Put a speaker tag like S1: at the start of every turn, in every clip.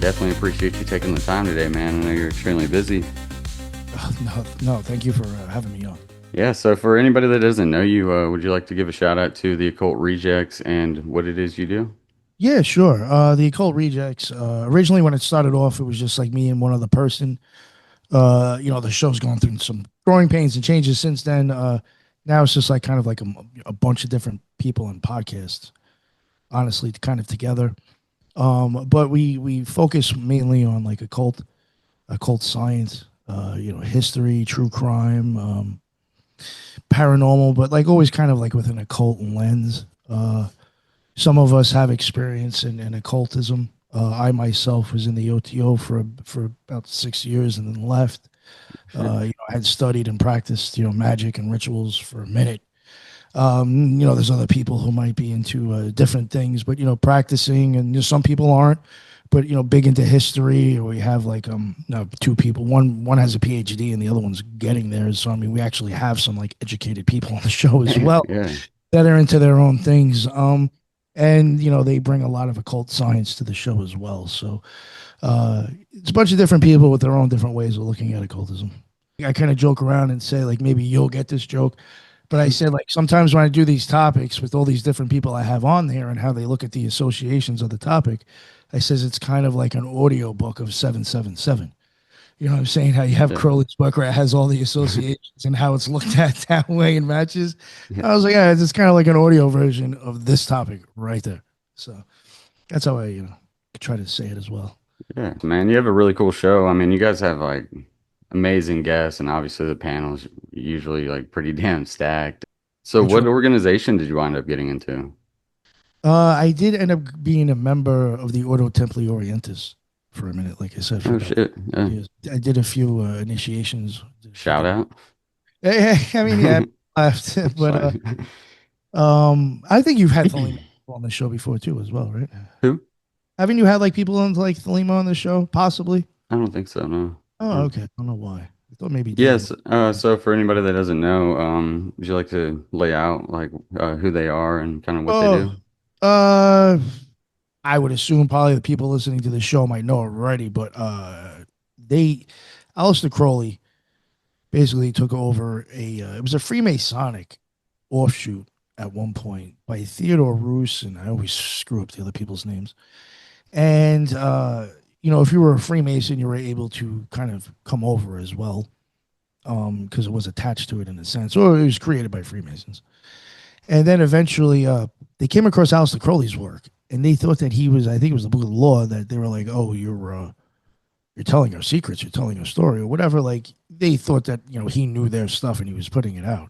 S1: definitely appreciate you taking the time today, man. I know you're extremely busy.
S2: No, thank you for having me on.
S1: Yeah, so for anybody that doesn't know you, would you like to give a shout out to the Occult Rejects and what it is you do?
S2: Yeah, sure. The Occult Rejects. Originally, when it started off, it was just like me and one other person. The show's gone through some growing pains and changes since then. Now it's just like kind of like a bunch of different people and podcasts, honestly, kind of together. But we focus mainly on like occult science, history, true crime, paranormal, but like always kind of like with an occult lens. Some of us have experience in occultism. I myself was in the O.T.O for about 6 years and then left.
S1: Shit.
S2: I had studied and practiced, magic and rituals for a minute. There's other people who might be into different things, but practicing, and some people aren't. But big into history. We have like no, two people. One has a PhD, and the other one's getting there. So I mean, we actually have some like educated people on the show as well
S1: Yeah.
S2: that are into their own things. And they bring a lot of occult science to the show as well. So it's a bunch of different people with their own different ways of looking at occultism. I kind of joke around and say like maybe you'll get this joke, but I said like sometimes when I do these topics with all these different people I have on there and how they look at the associations of the topic, I says it's kind of like an audio book of 777. You know what I'm saying? How you have
S1: Yeah.
S2: Crowley's book where it has all the associations and how it's looked at that way and matches.
S1: Yeah.
S2: I was like, yeah, it's kind of like an audio version of this topic right there. So that's how I, try to say it as well.
S1: Yeah, man, you have a really cool show. I mean, you guys have like amazing guests, and obviously the panel's usually like pretty damn stacked. So,
S2: I try.
S1: what organization did you wind up getting into?
S2: I did end up being a member of the Ordo Templi Orientis for a minute, like I said, for
S1: Oh
S2: about
S1: shit! Yeah.
S2: years. I did a few initiations. Did a few
S1: Shout
S2: different.
S1: out.
S2: I mean, yeah, I left,
S1: It's
S2: but
S1: fine.
S2: I think you've had Thelema on the show before too, as well, right?
S1: Who?
S2: Haven't you had like people on like Thelema on the show, possibly?
S1: I don't think so. No.
S2: Oh,
S1: Uh,
S2: okay. I don't know why. I thought maybe David.
S1: Yes. So for anybody that doesn't know, would you like to lay out like who they are and kind of what they
S2: Oh,
S1: do?
S2: uh, I would assume probably the people listening to the show might know already, but they, Aleister Crowley basically took over it was a Freemasonic offshoot at one point by Theodore Roos, and I always screw up the other people's names. And if you were a Freemason, you were able to kind of come over as well, because it was attached to it in a sense, or it was created by Freemasons. And then eventually, they came across Aleister Crowley's work, and they thought that he was, I think it was the Book of the Law, that they were like, oh, you're telling our secrets, you're telling our story, or whatever. Like they thought that he knew their stuff and he was putting it out.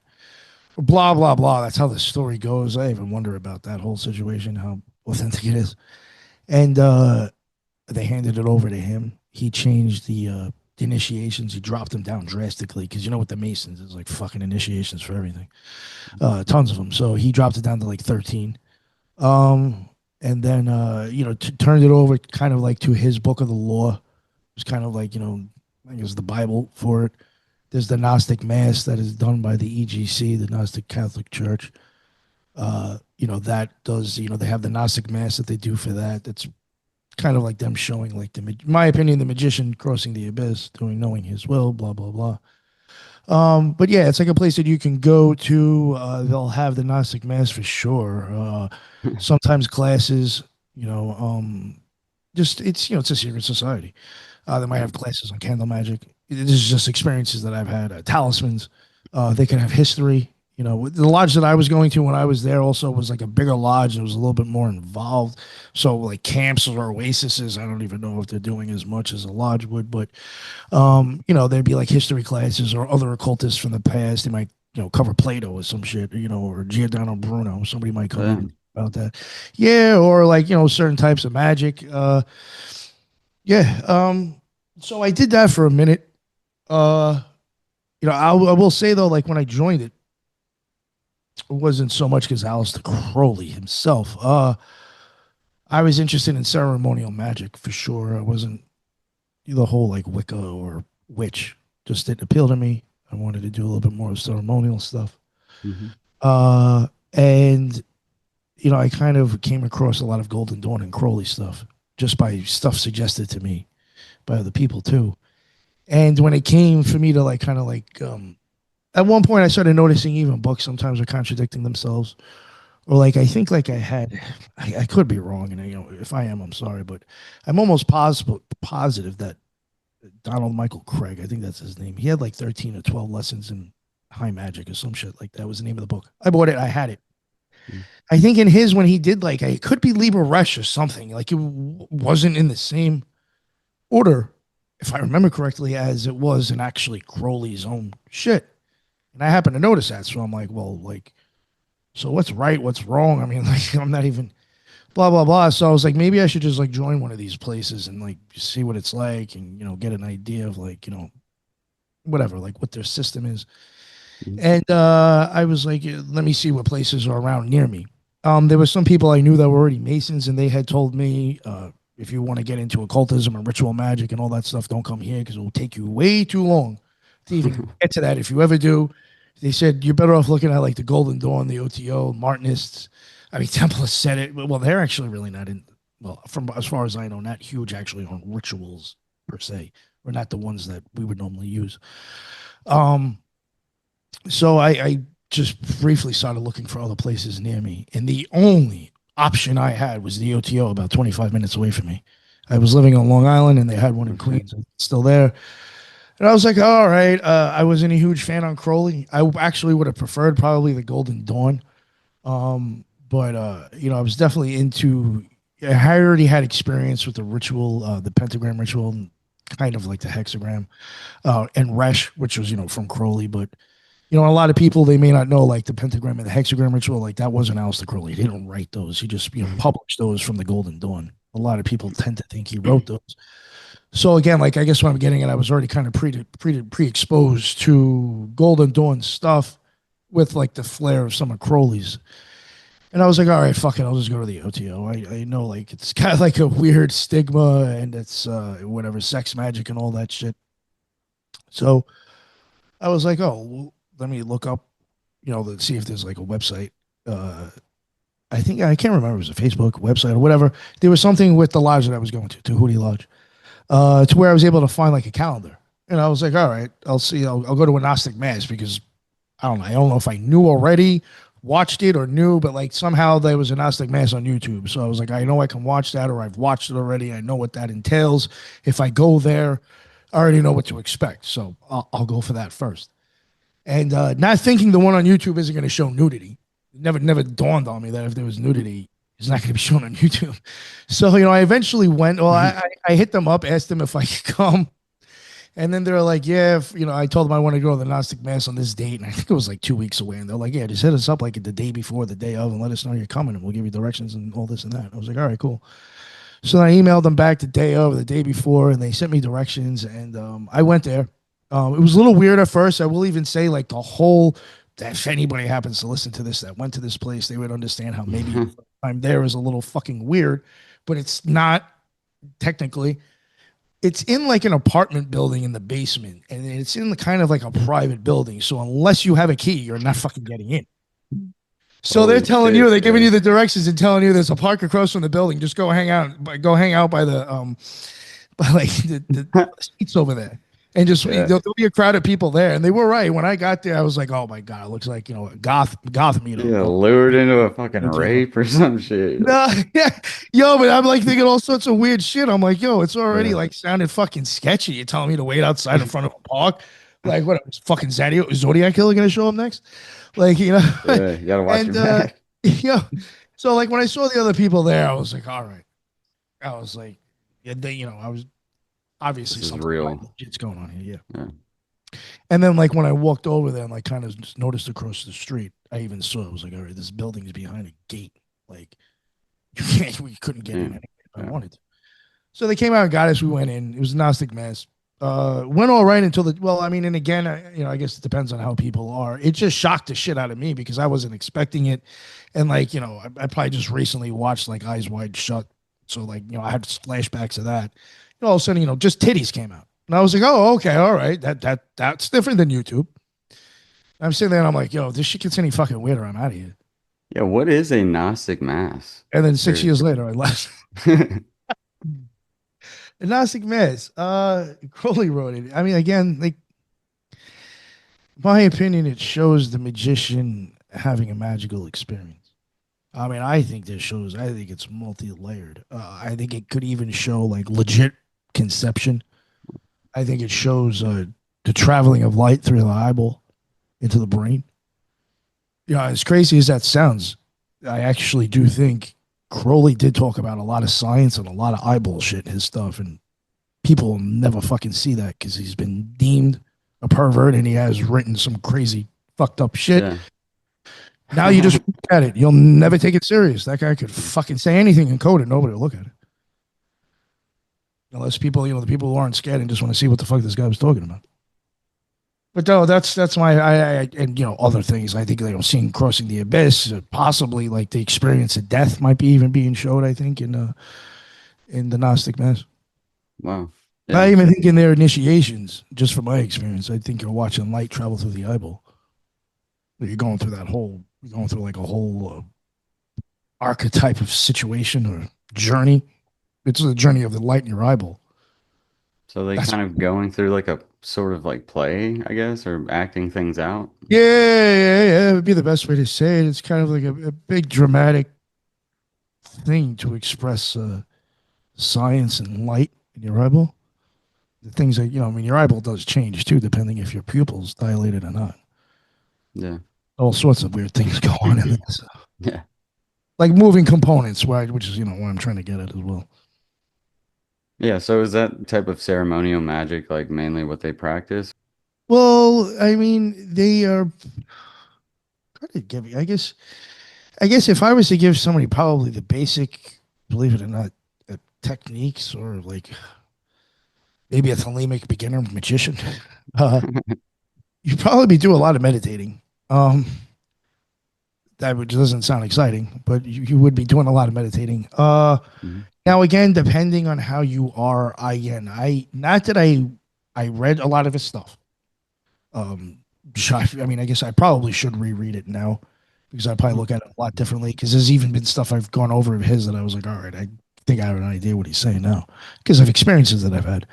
S2: Blah blah blah. That's how the story goes. I even wonder about that whole situation, how authentic it is. And they handed it over to him. He changed the initiations. He dropped them down drastically because with the Masons, there's like fucking initiations for everything, tons of them. So he dropped it down to like 13. Um, and then turned it over kind of like to his Book of the Law. It's kind of like, I guess the Bible for it. There's the Gnostic Mass that is done by the EGC, the Gnostic Catholic Church. That does, they have the Gnostic Mass that they do for that. That's kind of like them showing, like, in my opinion, the magician crossing the abyss, knowing his will, blah, blah, blah. But yeah, it's like a place that you can go to. They'll have the Gnostic Mass for sure. Sometimes classes, just it's a secret society. They might have classes on candle magic. This is just experiences that I've had. Talismans. They can have history. The lodge that I was going to when I was there also was like a bigger lodge. It was a little bit more involved. So like camps or oases, I don't even know if they're doing as much as a lodge would, but there'd be like history classes or other occultists from the past. They might, cover Plato or some shit, or Giordano Bruno. Somebody might come in and
S1: Damn.
S2: talk about that. Yeah, or like, certain types of magic. Yeah. So I did that for a minute. Uh, I will say though, like when I joined it, it wasn't so much because Aleister Crowley himself. I was interested in ceremonial magic for sure. I wasn't the whole like Wicca or witch. Just didn't appeal to me. I wanted to do a little bit more ceremonial stuff.
S1: Hmm.
S2: And I kind of came across a lot of Golden Dawn and Crowley stuff. just by stuff suggested to me by other people too. And when it came for me to like kind of like at one point I started noticing even books sometimes are contradicting themselves. Or like I think like I had I could be wrong, and if I am, I'm sorry, but I'm almost positive that Donald Michael Craig, I think that's his name. He had like 13 or 12 lessons in high magic or some shit like that was the name of the book. I bought it, I had it. I think in his when he did like it could be Libra Resh or something. Like it wasn't in the same order, if I remember correctly, as it was in actually Crowley's own shit. And I happened to notice that, so I'm like, well, like, so what's right, what's wrong? I mean, like, I'm not even blah blah blah. So I was like, maybe I should just like join one of these places and like see what it's like, and get an idea of like whatever, like what their system is.
S1: Mhm.
S2: And I was like, let me see what places are around near me. There were some people I knew that were already Masons, and they had told me, if you want to get into occultism and ritual magic and all that stuff, don't come here because it will take you way too long to even get to that. If you ever do, they said you're better off looking at like the Golden Dawn, the O.T.O, Martinists. I mean, Templars said it. Well, they're actually really not in. Well, from as far as I know, not huge actually on rituals per se, or not the ones that we would normally use. Um, so I just briefly started looking for other places near me, and the only option I had was the O.T.O about 25 minutes away from me. I was living on Long Island, and they had one in
S1: Okay.
S2: Queens, still there. And I was like, all right. I wasn't a huge fan on Crowley. I actually would have preferred probably the Golden Dawn. But I was definitely into. I already had experience with the ritual, the pentagram ritual, kind of like the hexagram, and Resh, which was from Crowley, but a lot of people they may not know like the pentagram and the hexagram ritual, like that wasn't Aleister Crowley. He didn't write those. He just published those from the Golden Dawn. A lot of people tend to think he wrote those. So again, like I guess what I'm getting at, I was already kind of pre exposed to Golden Dawn stuff with like the flair of some of Crowley's. And I was like, all right, fuck it, I'll just go to the O.T.O. I know like it's kind of like a weird stigma and it's whatever sex magic and all that shit. So I was like, oh, well, let me look up, to see if there's like a website. Uh, I think I can't remember if it was a Facebook website or whatever. There was something with the lodge that I was going to Hootie Lodge, to where I was able to find like a calendar. And I was like, all right, I'll see. I'll go to a Gnostic Mass because I don't know. I don't know if I knew already, watched it or knew, but like somehow there was a Gnostic Mass on YouTube. So I was like, I know I can watch that, or I've watched it already. I know what that entails. If I go there, I already know what to expect. So I'll go for that first. And not thinking the one on YouTube isn't going to show nudity. It never dawned on me that if there was nudity, it's not going to be shown on YouTube. So I eventually went. Well, I hit them up, asked them if I could come, and then they're like, yeah, if, I told them I want to go to the Gnostic Mass on this date, and I think it was like 2 weeks away. And they're like, yeah, just hit us up like the day before, the day of, and let us know you're coming, and we'll give you directions and all this and that. I was like, all right, cool. So I emailed them back the day of, the day before, and they sent me directions, and I went there. It was a little weird at first. I will even say, like the whole, that if anybody happens to listen to this that went to this place, they would understand how maybe your first time there is a little fucking weird, but it's not technically. It's in like an apartment building in the basement, and it's in the kind of like a private building. So unless you have a key, you're not fucking getting in. So they're
S1: Holy
S2: telling you,
S1: shit.
S2: they're giving
S1: Yeah.
S2: you the directions and telling you there's a park across from the building. Just go hang out by the by like the seats over there, and just
S1: Yeah.
S2: there'll be a crowd of people there. And they were right. When I got there, I was like, oh my god, it looks like a goth meetup.
S1: Yeah.
S2: Oh,
S1: Lured into a fucking
S2: OTO.
S1: rape or some shit.
S2: No, yeah, yo, but I'm like thinking all sorts of weird shit. I'm like, yo, it's already
S1: Yeah.
S2: like sounded fucking sketchy. You're telling me to wait outside in front of a park, like what? Fucking Zodiac killer gonna show up next? Like
S1: Yeah. You gotta watch
S2: and
S1: your back.
S2: you know, so like when I saw the other people there, I was like, all right. I was like, yeah, I was obviously
S1: This is
S2: something quite
S1: real.
S2: legit's going on here, yeah.
S1: Yeah.
S2: And then like when I walked over there and like kind of just noticed across the street, I even saw I was like, all right, this building is behind a gate. Like we couldn't get in
S1: Yeah.
S2: anyway if I
S1: Yeah.
S2: wanted to. So they came out and got us. We went in. It was a Gnostic Mass. Went all right until I mean, and again, I guess it depends on how people are. It just shocked the shit out of me because I wasn't expecting it. And like, I probably just recently watched like Eyes Wide Shut. So like, I had flashbacks of that. All of a sudden, just titties came out. And I was like, oh, okay, all right. That's different than YouTube. I'm sitting there and I'm like, yo, if this shit gets any fucking weirder, I'm out of here.
S1: Yeah. What is a Gnostic mass?
S2: And then 6 years
S1: Curious.
S2: later, I left. Gnostic Mass. Crowley wrote it. I mean, again, like my opinion, it shows the magician having a magical experience. I mean, I think this shows. I think it's multi-layered. I think it could even show like legit conception. I think it shows the traveling of light through the eyeball into the brain. Yeah, as crazy as that sounds, I actually do think Crowley did talk about a lot of science and a lot of eyeball shit in his stuff, and people never fucking see that because he's been deemed a pervert and he has written some crazy fucked up shit.
S1: Yeah.
S2: Now you just look at it, you'll never take it serious. That guy could fucking say anything in code and nobody will look at it. Unless people, the people who aren't scared and just want to see what the fuck this guy was talking about. But no, that's my and other things. I think seeing crossing the abyss, possibly like the experience of death might be even being showed. I think in the Gnostic Mass.
S1: Wow.
S2: I
S1: Yeah.
S2: even think in their initiations, just from my experience, I think you're watching light travel through the eyeball. You're going through you're going through like a whole archetype of situation or journey. It's the journey of the light in your eyeball.
S1: So they
S2: That's
S1: kind of going through like a sort of like play, I guess, or acting things out.
S2: yeah. It would be the best way to say it. It's kind of like a big dramatic thing to express science and light in your eyeball. The things that I mean, your eyeball does change too, depending if your pupils dilated or not.
S1: Yeah.
S2: All sorts of weird things go on in this,
S1: Yeah.
S2: like moving components, which is what I'm trying to get at as well.
S1: Yeah. So is that type of ceremonial magic like mainly what they practice?
S2: Well, I mean, they are trying to give you. I guess if I was to give somebody probably the basic, believe it or not, techniques or like maybe a thelemic beginner magician, uh, you'd probably be doing a lot of meditating. Um, that which doesn't sound exciting, but you would be doing a lot of meditating.
S1: Mhm.
S2: Now again, depending on how you are, I not that I read a lot of his stuff. Um, I mean, I guess I probably should reread it now because I probably look at it a lot differently. Because there's even been stuff I've gone over of his that I was like, all right, I think I have an idea what he's saying now because of experiences that I've had.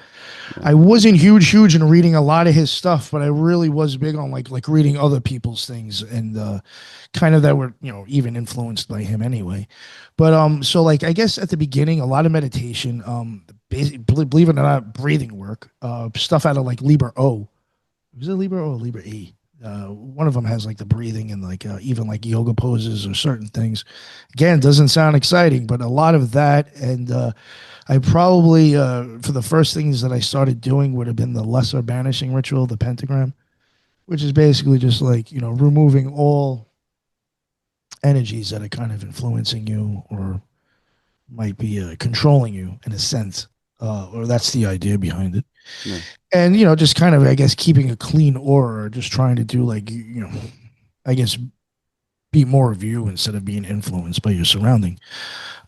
S1: Yeah.
S2: I wasn't huge in reading a lot of his stuff, but I really was big on like reading other people's things and kind of that were even influenced by him anyway. But so like I guess at the beginning, a lot of meditation, believe it or not, breathing work, stuff out of like Liber O. Was it Libra or Libra E? One of them has like the breathing and like even like yoga poses or certain things. Again, doesn't sound exciting, but a lot of that. And I probably, for the first things that I started doing, would have been the lesser banishing ritual, the pentagram, which is basically just like, removing all energies that are kind of influencing you or might be controlling you in a sense. Or that's the idea behind it.
S1: Yeah.
S2: And just kind of I guess keeping a clean aura or just trying to do like I guess be more of you instead of being influenced by your surrounding.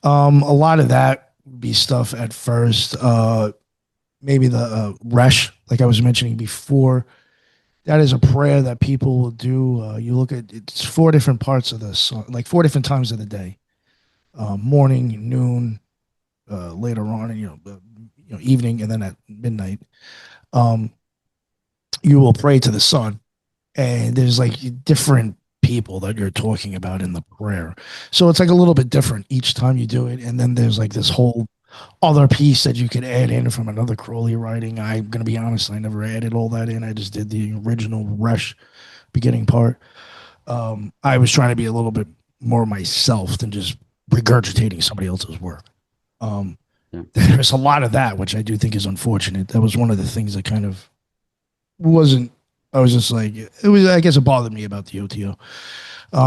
S2: A lot of that would be stuff at first, maybe the resh like I was mentioning before. That is a prayer that people will do. You look at it's four different parts of the song, like four different times of the day: morning, noon, later on, and evening, and then at midnight. um you will pray to the sun, and there's like different people that you're talking about in the prayer. So it's like a little bit different each time you do it. And then there's like this whole other piece that you could add in from another Crowley writing. I'm going to be honest, I never added all that in. I just did the original Rush beginning part. I was trying to be a little bit more myself than just regurgitating somebody else's work. Um,
S1: Yeah.
S2: there's a lot of that, which I do think is unfortunate. That was one of the things that kind of wasn't. I was just like, it was. I guess it bothered me about the O.T.O.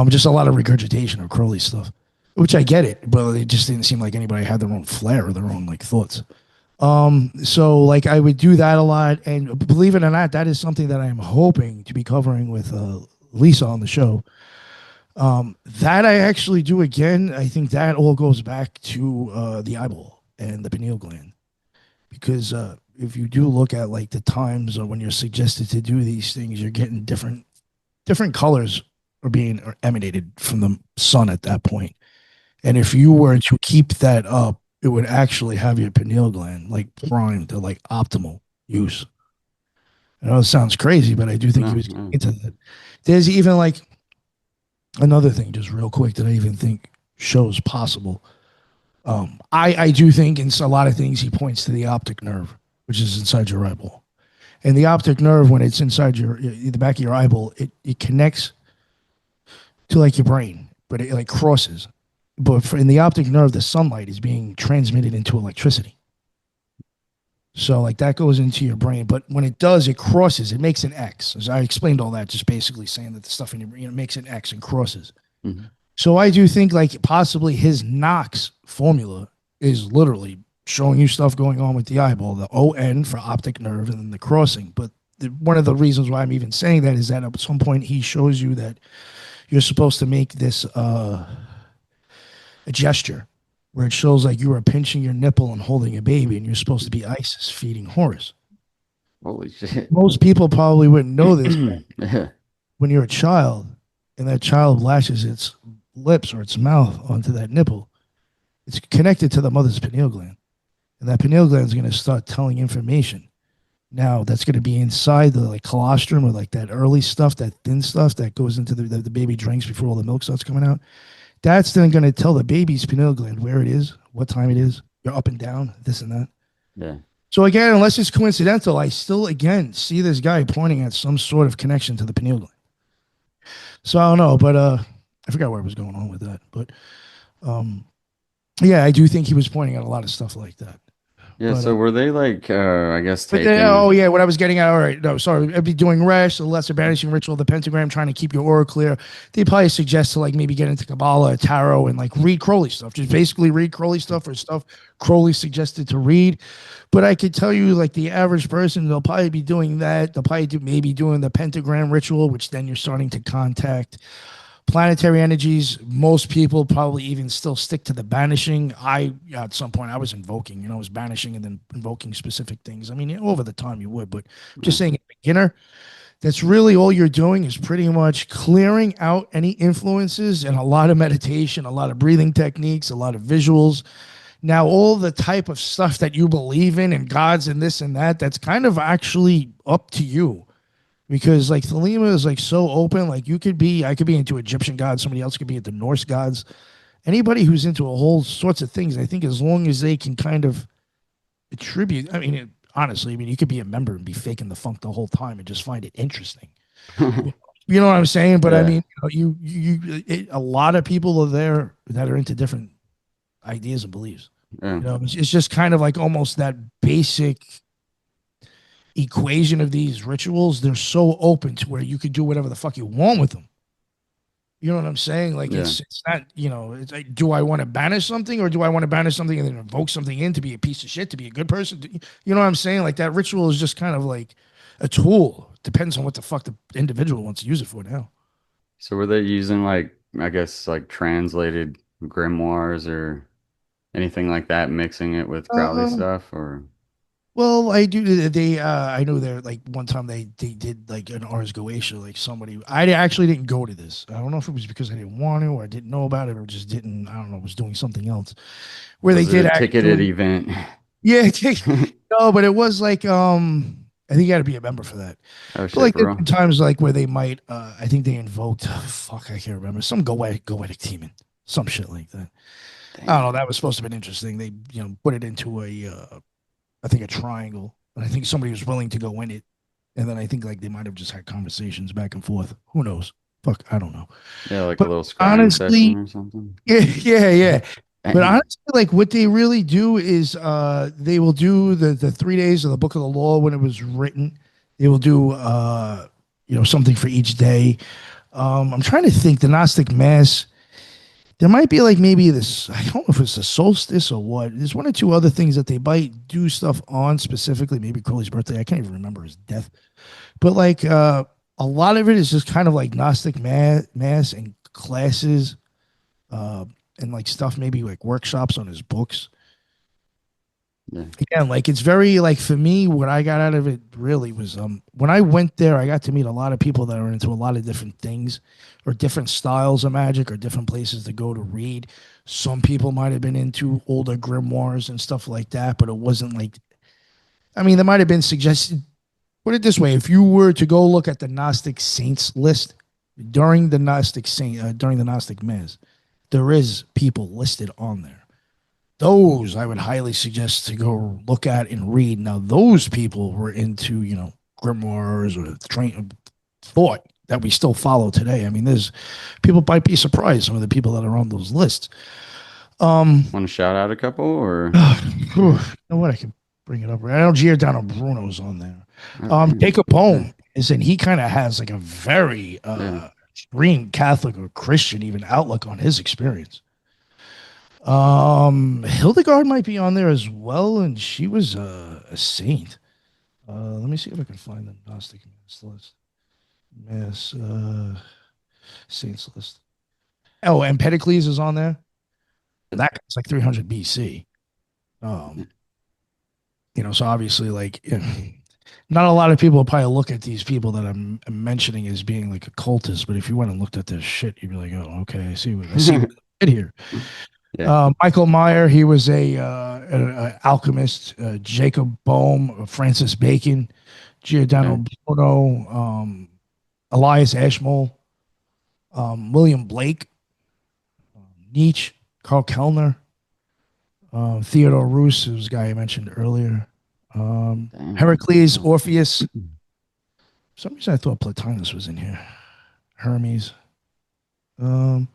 S2: Just a lot of regurgitation of Crowley stuff, which I get it, but it just didn't seem like anybody had their own flair or their own like thoughts. So like I would do that a lot, and believe it or not, that is something that I'm hoping to be covering with Lisa on the show. That I actually do again. I think that all goes back to the eyeball and the pineal gland because if you do look at like the times or when you're suggested to do these things, you're getting different colors are being emanated from the sun at that point. And if you were to keep that up, it would actually have your pineal gland like primed to like optimal use. I know it sounds crazy, but I do think he
S1: No,
S2: was getting
S1: no.
S2: into that. There's even like another thing, just real quick, that I even think shows possible. I do think in a lot of things he points to the optic nerve, which is inside your eyeball. And the optic nerve, when it's inside the back of your eyeball, it connects to like your brain, but it like crosses. But in the optic nerve, the sunlight is being transmitted into electricity. So like that goes into your brain, but when it does, it crosses. It makes an X. As I explained all that, just basically saying that the stuff in your brain makes an X and crosses.
S1: Mhm.
S2: So I do think like possibly his Knox formula is literally showing you stuff going on with the eyeball, the ON for optic nerve, and then the crossing. But one of the reasons why I'm even saying that is that at some point he shows you that you're supposed to make this a gesture where it shows like you are pinching your nipple and holding a baby, and you're supposed to be Isis feeding Horus.
S1: Holy shit.
S2: Most people probably wouldn't know this, but
S1: Yeah.
S2: when you're a child and that child lashes its lips or its mouth onto that nipple, it's connected to the mother's pineal gland. And that pineal gland is going to start telling information. Now, that's going to be inside the like colostrum or like that early stuff, that thin stuff that goes into the baby drinks before all the milk starts coming out. That's then going to tell the baby's pineal gland where it is, what time it is, you're up and down, this and that.
S1: Yeah.
S2: So again, unless it's coincidental, I still again see this guy pointing at some sort of connection to the pineal gland. So I don't know, but I forgot where I was going on with that. But um, yeah, I do think he was pointing at a lot of stuff like that.
S1: Yeah,
S2: But
S1: so were they like I guess
S2: oh
S1: taking
S2: yeah, what I was getting at. All right, no, sorry. I'd be doing rest, the lesser banishing ritual, the pentagram, trying to keep your aura clear. They probably suggest to like maybe get into Kabbalah, tarot, and like read Crowley stuff. Just basically read Crowley stuff or stuff Crowley suggested to read. But I could tell you, like the average person, they'll probably be doing that. They'll probably maybe doing the pentagram ritual, which then you're starting to contact planetary energies. Most people probably even still stick to the banishing. I at some point I was invoking, I was banishing and then invoking specific things. I mean, over the time you would, but
S1: yeah.
S2: just saying, a beginner, that's really all you're doing is pretty much clearing out any influences and a lot of meditation, a lot of breathing techniques, a lot of visuals. Now, all the type of stuff that you believe in and gods and this and that, that's kind of actually up to you because like Thelema is like so open. Like I could be into Egyptian gods, somebody else could be into Norse gods. Anybody who's into a whole sorts of things, I think as long as they can kind of attribute, I mean, honestly, I mean, you could be a member and be faking the funk the whole time and just find it interesting. You know what I'm saying? But I
S1: Yeah.
S2: mean, a lot of people are there that are into different ideas and beliefs.
S1: Yeah.
S2: It's just kind of like almost that basic equation of these rituals. They're so open to where you could do whatever the fuck you want with them. You know what I'm saying? Like
S1: Yeah.
S2: it's not, it's like, do I want to banish something or do I want to banish something and then invoke something in to be a piece of shit, to be a good person? You know what I'm saying? Like that ritual is just kind of like a tool. Depends on what the fuck the individual wants to use it for now.
S1: So were they using like I guess like translated grimoires or anything like that, mixing it with Crowley
S2: Uh,
S1: stuff or
S2: well, I do. I know they're like one time they did like an Ars Goetia, like somebody. I actually didn't go to this. I don't know if it was because I didn't want to or I didn't know about it or just didn't. I don't know. Was doing something else where they
S1: was it
S2: did
S1: a ticketed
S2: actually.
S1: event?
S2: Yeah, no, but it was like I think you got to be a member for that.
S1: Oh
S2: But
S1: shit,
S2: like
S1: for
S2: there's
S1: real?
S2: been times like where they might. I think they invoked. Fuck, I can't remember. Some goetic demon, some shit like that. I don't
S1: Damn.
S2: know. That was supposed to have been interesting. They put it into a I think a triangle, and I think somebody was willing to go in it, and then I think like they might have just had conversations back and forth. Who knows? Fuck, I don't know.
S1: Yeah, like a
S2: But
S1: little scrying session
S2: honestly,
S1: or something.
S2: yeah, yeah, yeah. But
S1: Damn.
S2: honestly, like what they really do is they will do the 3 days of the Book of the Law when it was written. They will do something for each day. I'm trying to think the Gnostic Mass. There might be like maybe this. I don't know if it's a solstice or what. There's one or two other things that they might do stuff on specifically. Maybe Crowley's birthday. I can't even remember his death. But like a lot of it is just kind of like Gnostic mass and classes uh, and like stuff, maybe like workshops on his books.
S1: Yeah.
S2: Again, like it's very like for me, what I got out of it really was when I went there, I got to meet a lot of people that are into a lot of different things or different styles of magic or different places to go to read. Some people might have been into older grimoires and stuff like that, but it wasn't like I mean, there might have been suggested. Put it this way: if you were to go look at the Gnostic saints list during the Gnostic Mass, there is people listed on there. Those I would highly suggest to go look at and read. Now, those people were into, grimoires or train thought that we still follow today. I mean, there's people might be surprised some of the people that are on those lists. Um,
S1: Want to shout out a couple or?
S2: you know what? I can bring it up. I know Giordano Bruno's on there.
S1: Oh, damn.
S2: Jacob
S1: Yeah.
S2: Bohm is, and he kind of has like a very
S1: Yeah.
S2: extreme Catholic or Christian even outlook on his experience. Hildegard might be on there as well, and she was a saint. Let me see if I can find the Gnostic Mass list. Mass saints list. Oh, and Empedocles is on there. That guy's like 300 BC.
S1: Yeah.
S2: Um, so obviously, like, not a lot of people probably look at these people that I'm mentioning as being like occultists, but if you went and looked at their shit, you'd be like, oh, okay, I see what I did here.
S1: Yeah.
S2: Michael Meyer, he was a alchemist. Jacob Bohm, Francis Bacon,
S1: Yeah.
S2: Giordano Bruno, Elias Ashmole, William Blake, Nietzsche, Carl Kellner, Theodore Roos, who's the guy I mentioned earlier,
S1: Damn.
S2: Heracles,
S1: Oh.
S2: Orpheus. For some reason, I thought Plotinus was in here. Hermes. Um,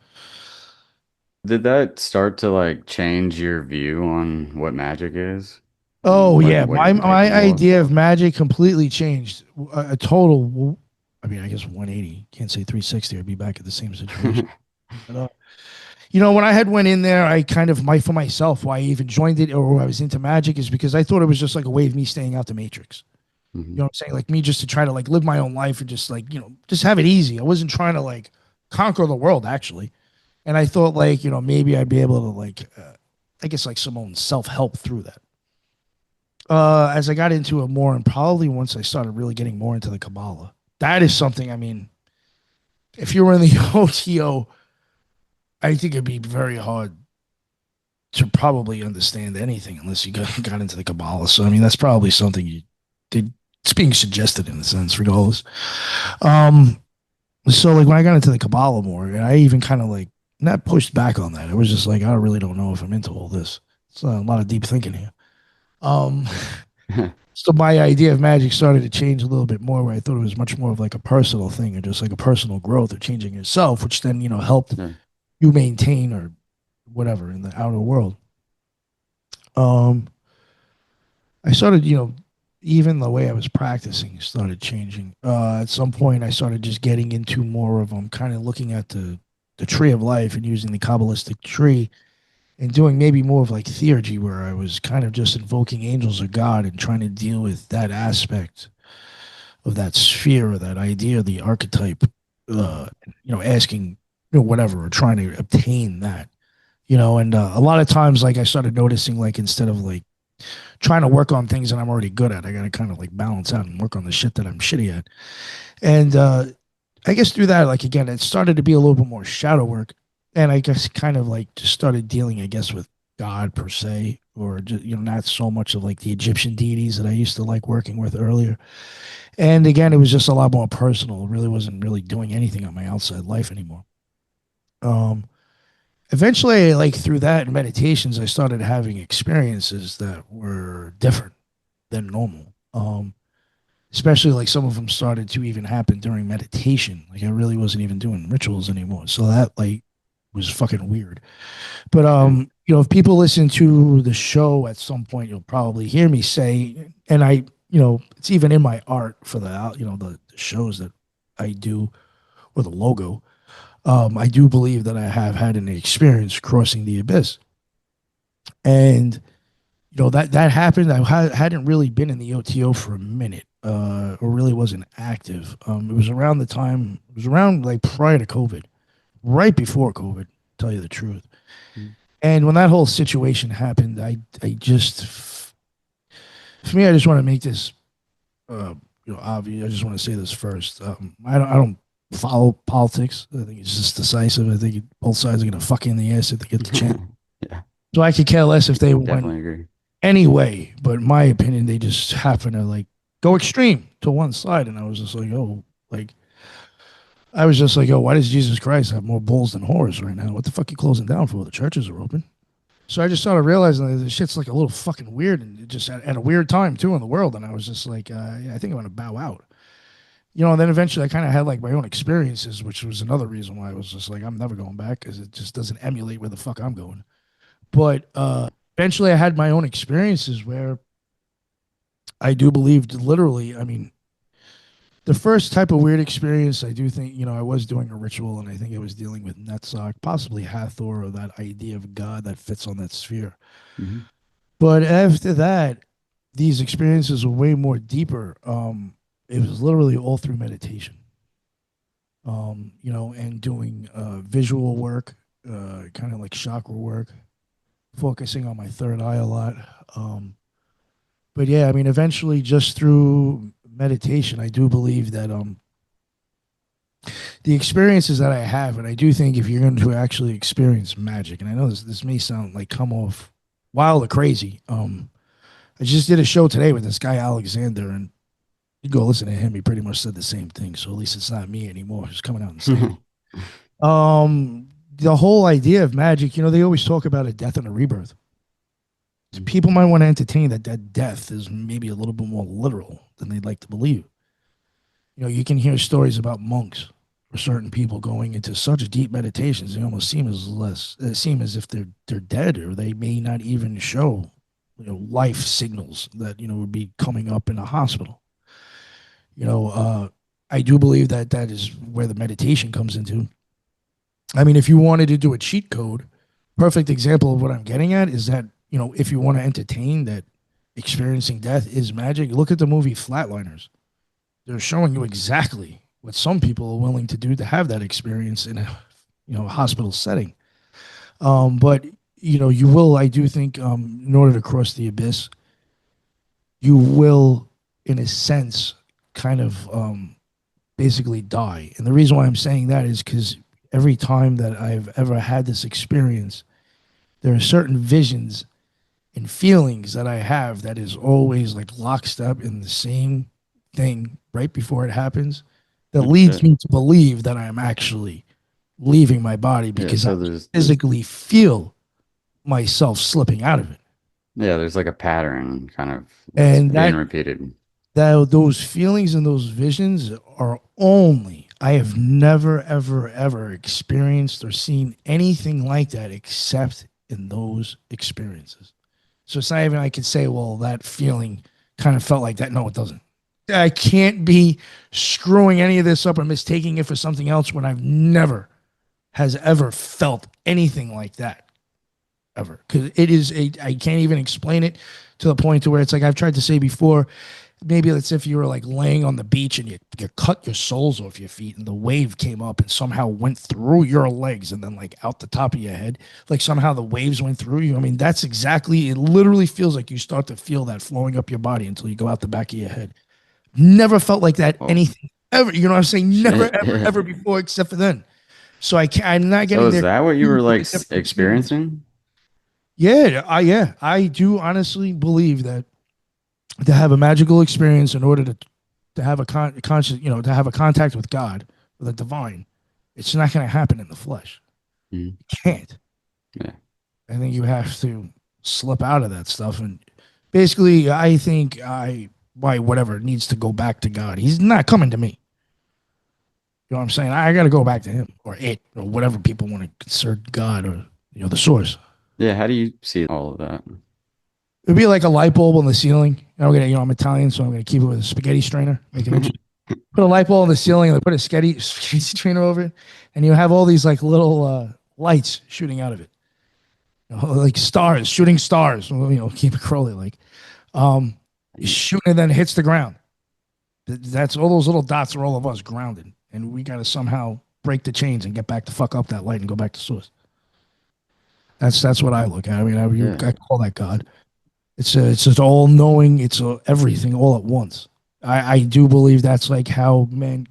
S1: Did that start to like change your view on what magic is
S2: oh
S1: and like
S2: yeah,
S1: what
S2: my
S1: you're
S2: my
S1: capable of?
S2: idea of magic completely changed. A total. I mean, I guess 180. Can't say 360. I'd be back at the same situation. But, when I had went in there, I kind of my for myself why I even joined it or I was into magic is because I thought it was just like a way of me staying out the matrix. You
S1: Hmm.
S2: know what I'm saying? Like me just to try to like live my own life and just like, just have it easy. I wasn't trying to like conquer the world actually. And I thought like, maybe I'd be able to like I guess like some own self-help through that. As I got into it more and probably once I started really getting more into the Kabbalah. That is something, I mean, if you were in the O.T.O, I think it'd be very hard to probably understand anything unless you got into the Kabbalah. So I mean, that's probably something it's being suggested in a sense, regardless. Um, so like when I got into the Kabbalah more, I even kind of like not pushed back on that. It was just like I really don't know if I'm into all this. It's a lot of deep thinking here. Um, so my idea of magic started to change a little bit more, where I thought it was much more of like a personal thing, or just like a personal growth, or changing yourself, which then helped
S1: Yeah.
S2: you maintain or whatever in the outer world. Um, I started, even the way I was practicing started changing. At some point, I started just getting into more of kind of looking at the tree of life and using the Kabbalistic tree and doing maybe more of like theurgy, where I was kind of just invoking angels of God and trying to deal with that aspect of that sphere or that idea, the archetype, asking, whatever, or trying to obtain that, and a lot of times, like I started noticing, like instead of like trying to work on things that I'm already good at. I got to kind of like balance out and work on the shit that I'm shitty at. And I guess through that, like again, it started to be a little bit more shadow work. And I guess kind of like just started dealing, I guess, with God per se, or just, not so much of like the Egyptian deities that I used to like working with earlier. And again, it was just a lot more personal. It really wasn't really doing anything on my outside life anymore. Um, Eventually, like through that and meditations, I started having experiences that were different than normal. Especially like some of them started to even happen during meditation. Like I really wasn't even doing rituals anymore. So that like was fucking weird. But
S1: Yeah.
S2: if people listen to the show at some point, you'll probably hear me say, and I, it's even in my art for the shows that I do or the logo. I do believe that I have had an experience crossing the abyss, and that happened. Hadn't really been in the OTO for a minute, or really wasn't active. It was around the time. It was around like prior to COVID, right before COVID. To tell you the truth.
S1: Mm.
S2: And when that whole situation happened, I just For me, I just want to make this obvious. I just want to say this first. I don't follow politics. I think it's just decisive. I think both sides are going to fuck you in the ass if they get the chance.
S1: Yeah,
S2: So I could care less if they went
S1: definitely agree.
S2: any way. But in my opinion, they just happen to like go extreme to one side, and I was just like, oh, like I was just like, oh, why does Jesus Christ have more bulls than whores right now? What the fuck are you closing down for? The churches are open. So I just started realizing that this shit's like a little fucking weird, and it just at a weird time too in the world. And I was just like, yeah, I think I'm gonna bow out. And then eventually I kind of had like my own experiences, which was another reason why I was just like, I'm never going back because it just doesn't emulate where the fuck I'm going. But eventually I had my own experiences where I do believe literally, I mean, the first type of weird experience, I do think, I was doing a ritual and I think I was dealing with Netzach, possibly Hathor, or that idea of God that fits on that sphere.
S1: Hmm.
S2: But after that, these experiences were way more deeper. It was literally all through meditation, and doing visual work, kind of like chakra work, focusing on my third eye a lot. But yeah, I mean, eventually, just through meditation, I do believe that the experiences that I have, and I do think if you're going to actually experience magic, and I know this may sound like come off wild or crazy. I just did a show today with this guy Alexander, and you go listen to him. He pretty much said the same thing. So at least it's not me anymore who's coming out and saying it. The whole idea of magic, they always talk about a death and a rebirth. So people might want to entertain that death is maybe a little bit more literal than they'd like to believe. You can hear stories about monks or certain people going into such deep meditations, they almost seem as if they're dead, or they may not even show, life signals that would be coming up in a hospital. You know, I do believe that that is where the meditation comes into. I mean, if you wanted to do a cheat code, perfect example of what I'm getting at is that, if you want to entertain that experiencing death is magic, look at the movie Flatliners. They're showing you exactly what some people are willing to do to have that experience in a hospital setting. But you will, I do think, in order to cross the abyss, you will, in a sense, kind of basically die. And the reason why I'm saying that is because every time that I've ever had this experience, there are certain visions and feelings that I have that is always like lockstep in the same thing right before it happens that
S1: Oh
S2: leads
S1: shit.
S2: me to believe that I'm actually leaving my body
S1: Yeah,
S2: because I
S1: so there's
S2: physically feel myself slipping out of it.
S1: yeah, there's like a pattern kind of that's
S2: And
S1: being repeated.
S2: those feelings and those visions are only I have never ever ever experienced or seen anything like that except in those experiences. So it's not even I could say, well, that feeling kind of felt like that. No, it doesn't. I can't be screwing any of this up or mistaking it for something else when I've never has ever felt anything like that ever. Because I can't even explain it to the point to where it's like I've tried to say before. Maybe it's if you were like laying on the beach and you cut your soles off your feet and the wave came up and somehow went through your legs and then like out the top of your head, like somehow the waves went through you. I mean, that's exactly, it literally feels like you start to feel that flowing up your body until you go out the back of your head. Never felt like that
S1: Oh
S2: anything ever. You know what I'm saying? Never,
S1: shit.
S2: ever,
S1: Yeah.
S2: ever before except for then. So I'm not
S1: So
S2: getting
S1: is
S2: there
S1: that what you were
S2: confused with
S1: like
S2: a different experience.
S1: experiencing?
S2: Yeah, I do honestly believe that to have a magical experience in order to have a conscious, to have a contact with God, with the divine, it's not going to happen in the flesh.
S1: Mhm.
S2: It can't.
S1: Yeah.
S2: I think you have to slip out of that stuff. And basically, I think by whatever needs to go back to God. He's not coming to me. You know what I'm saying? I got to go back to him or it or whatever people want to consider God or, the source.
S1: Yeah, how do you see all of that?
S2: It'd be like a light bulb on the ceiling. I'm gonna, I'm Italian, so I'm gonna keep it with a spaghetti strainer, make it interesting. Put a light bulb on the ceiling and put a spaghetti strainer over it, and you have all these like little lights shooting out of it, like stars, shooting stars. Keep it Crowley like, um, shooting and then it hits the ground. That's all those little dots are all of us grounded, and we got to somehow break the chains and get back to fuck up that light and go back to source. That's what I look at. I mean,
S1: Yeah.
S2: I call that God. It's just all knowing. It's everything all at once. I do believe that's like how man.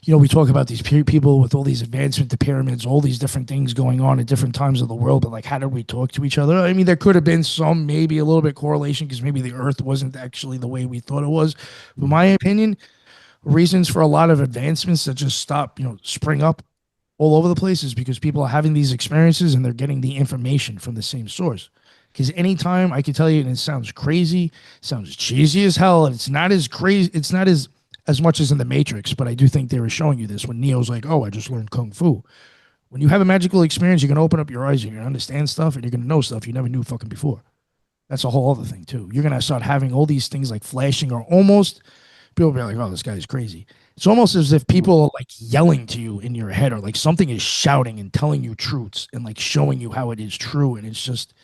S2: We talk about these people with all these advancement to pyramids, all these different things going on at different times of the world. But like, how did we talk to each other? I mean, there could have been some, maybe a little bit correlation because maybe the Earth wasn't actually the way we thought it was. But my opinion, reasons for a lot of advancements that just stop, spring up all over the place is because people are having these experiences and they're getting the information from the same source. Because anytime I can tell you, and it sounds crazy, sounds cheesy as hell, and it's not as crazy, it's not as much as in the Matrix, but I do think they were showing you this when Neo's like, "Oh, I just learned kung fu." When you have a magical experience, you're gonna open up your eyes, you're gonna understand stuff, and you're gonna know stuff you never knew fucking before. That's a whole other thing too. You're gonna start having all these things like flashing or almost people be like, "Oh, this guy's crazy." It's almost as if people are like yelling to you in your head, or like something is shouting and telling you truths and like showing you how it is true. And it's just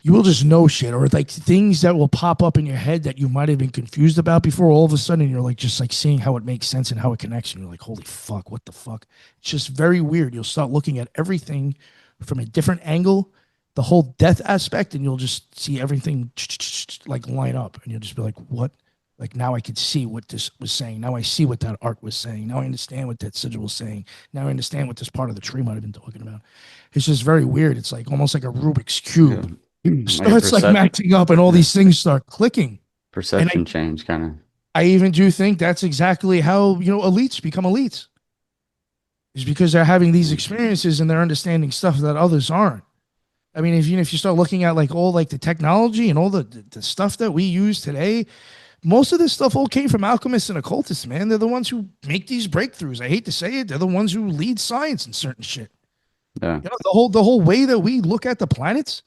S2: you will just know shit, or like things that will pop up in your head that you might have been confused about before. All of a sudden, you're like just like seeing how it makes sense and how it connects. And you're like, "Holy fuck, what the fuck?" It's just very weird. You'll start looking at everything from a different angle, the whole death aspect, and you'll just see everything like line up, and you'll just be like, "What?" Like now I could see what this was saying. Now I see what that art was saying. Now I understand what that sigil was saying. Now I understand what this part of the tree might have been talking about. It's just very weird. It's like almost like a Rubik's
S1: Yeah.
S2: cube
S1: Like a
S2: starts like matching up and all
S1: yeah,
S2: these things start clicking. And
S1: perception change kind of.
S2: I even do think that's exactly how, elites become elites is because they're having these
S1: Yeah.
S2: experiences and they're understanding stuff that others aren't. I mean, if you start looking at like all like the technology and all the stuff that we use today, most of this stuff all came from alchemists and occultists, man. They're the ones who make these breakthroughs. I hate to say it, they're the ones who lead science in certain shit.
S1: Yeah.
S2: The whole way that we look at the planets,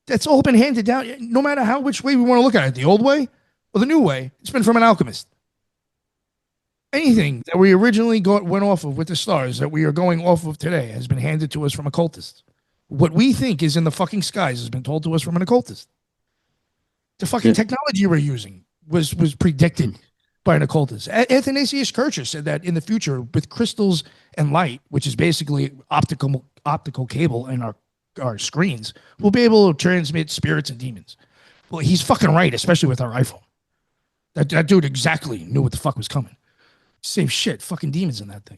S2: that's all been handed down. No matter how which way we want to look at it, the old way or the new way, it's been from an alchemist. Anything that we originally went off of with the stars that we are going off of today has been handed to us from occultists. What we think is in the fucking skies has been told to us from an occultist. The fucking
S1: Yeah.
S2: technology we're using was predicted by an occultist. Athanasius Kircher said that in the future, with crystals and light, which is basically optical cable in our screens, we'll be able to transmit spirits and demons. Well, he's fucking right, especially with our iPhone. That dude exactly knew what the fuck was coming. Same shit, fucking demons in that thing.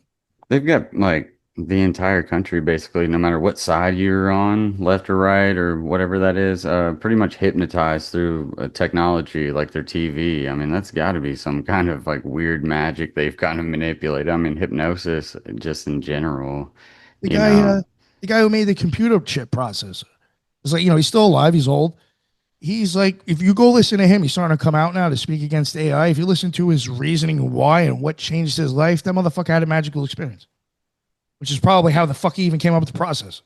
S1: They've got like the entire country basically, no matter what side you're on, left or right or whatever that is, pretty much hypnotized through technology like their TV. I mean, that's got to be some kind of like weird magic they've kind of manipulated. I mean, hypnosis just in general,
S2: The
S1: you
S2: guy,
S1: know.
S2: the guy who made the computer chip processor, it's like he's still alive. He's old. He's like, if you go listen to him, he's starting to come out now to speak against AI. If you listen to his reasoning why and what changed his life, that motherfucker had a magical experience, which is probably how the fuck he even came up with the process.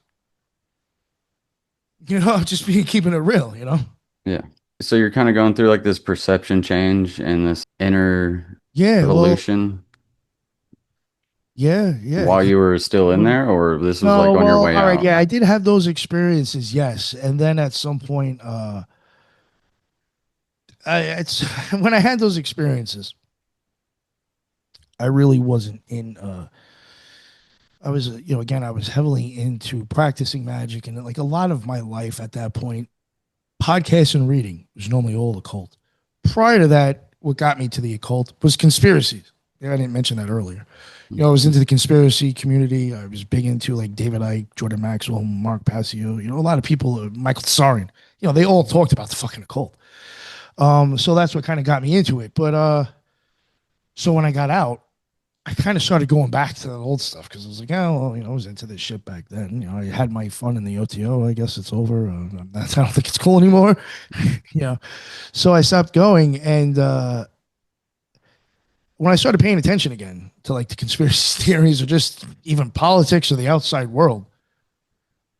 S2: Just being keeping it real.
S1: Yeah. So you're kind of going through like this perception change and this inner
S2: Yeah, well,
S1: evolution
S2: yeah, yeah.
S1: while you were still in there, or this was
S2: No,
S1: like on your
S2: well,
S1: way
S2: all right,
S1: out.
S2: yeah, I did have those experiences, yes, and then at some point, it's when I had those experiences, I really wasn't in. I was, again, I was heavily into practicing magic, and like a lot of my life at that point, podcasts and reading was normally all occult. Prior to that, what got me to the occult was conspiracies. Yeah, I didn't mention that earlier. I was into the conspiracy community. I was big into like David Icke, Jordan Maxwell, Mark Passio. A lot of people, Michael Tsarian. They all talked about the fucking occult. So that's what kind of got me into it. But so when I got out, I kind of started going back to the old stuff because I was like, oh, well, I was into this shit back then. I had my fun in the O.T.O. I guess it's over. I don't think it's cool anymore. you know, so I stopped going, and when I started paying attention again to like the conspiracy theories or just even politics or the outside world,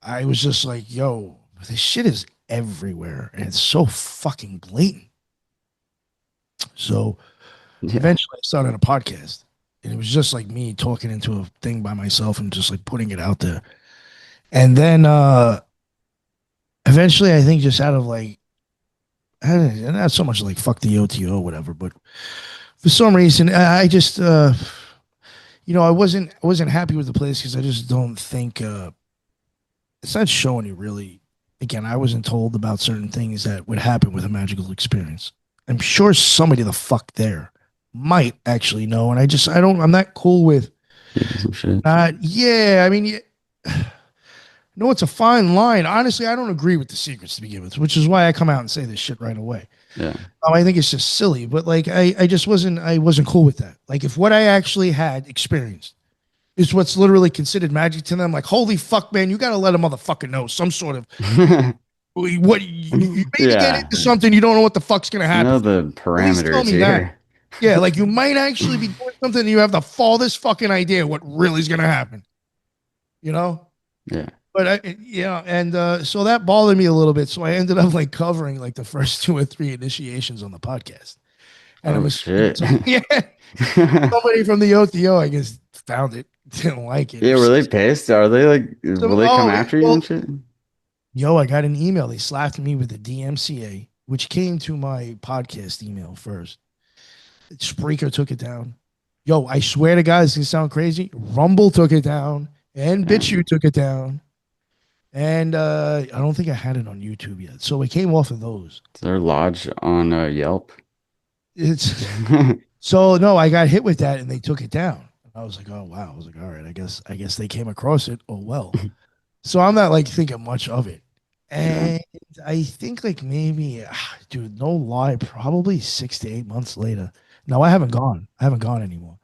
S2: I was just like, yo, this shit is everywhere, and it's so fucking blatant. So
S1: Yeah.
S2: eventually, I started a podcast, and it was just like me talking into a thing by myself and just like putting it out there. And then eventually, I think just out of like, not so much like fuck the O.T.O. or whatever, but for some reason, I just, I wasn't happy with the place because I just don't think it's not showing you really. again, I wasn't told about certain things that would happen with a magical experience. I'm sure somebody the fuck there might actually know, and I'm not cool with
S1: Keeping some shit.
S2: not. Yeah, I mean, no, it's a fine line. Honestly, I don't agree with the secrets to begin with, which is why I come out and say this shit right away.
S1: Yeah.
S2: I think it's just silly, but like I wasn't cool with that. Like if what I actually had experienced is what's literally considered magic to them, like holy fuck, man, you got to let a motherfucker know some sort of what you maybe get
S1: Yeah.
S2: into something you don't know what the fuck's gonna
S1: Know
S2: happen.
S1: the
S2: At least tell
S1: parameters
S2: me that.
S1: here.
S2: Yeah, like you might actually be doing something and you have the farthest fucking idea what really is gonna happen. You know?
S1: Yeah.
S2: But yeah, and so that bothered me a little bit. So I ended up like covering like the first two or three initiations on the podcast, and I'm
S1: Oh
S2: assuming
S1: shit.
S2: yeah, somebody from the O.T.O, I guess, found it, didn't like it, or
S1: Yeah, were they pissed? Are they like, will they come
S2: oh yeah,
S1: after you
S2: well,
S1: and shit?
S2: yo, I got an email. They slapped me with the DMCA, which came to my podcast email first. Spreaker took it down. Yo, I swear to God, this can sound crazy. Rumble took it down, and BitChute
S1: Damn.
S2: took it down. And I don't think I had it on YouTube yet. So it came off of those.
S1: Is there lodge on Yelp?
S2: It's so no, I got hit with that and they took it down. I was like, oh wow. I was like, all right, I guess they came across it. Oh well. So I'm not like thinking much of it.
S1: Yeah.
S2: And I think like maybe dude, no lie, probably 6 to 8 months later. No, I haven't gone. I haven't gone anymore.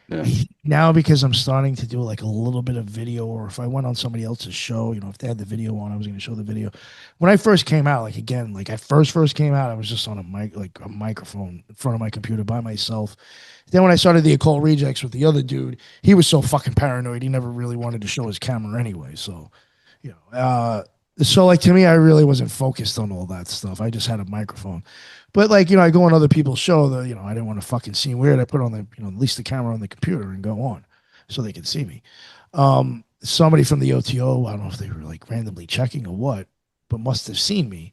S1: Yeah.
S2: Now because I'm starting to do like a little bit of video, or if I went on somebody else's show, if they had the video on, I was going to show the video. When I first came out, like again, like I first came out, I was just on a mic, like a microphone in front of my computer by myself. Then when I started the Occult Rejects with the other dude, he was so fucking paranoid, he never really wanted to show his camera anyway. So, you know, uh, so like to me, I really wasn't focused on all that stuff. I just had a microphone. But like, I go on other people's show that, I didn't want to fucking seem weird. I put on the, at least the camera on the computer and go on so they could see me. Somebody from the O.T.O, I don't know if they were like randomly checking or what, but must have seen me.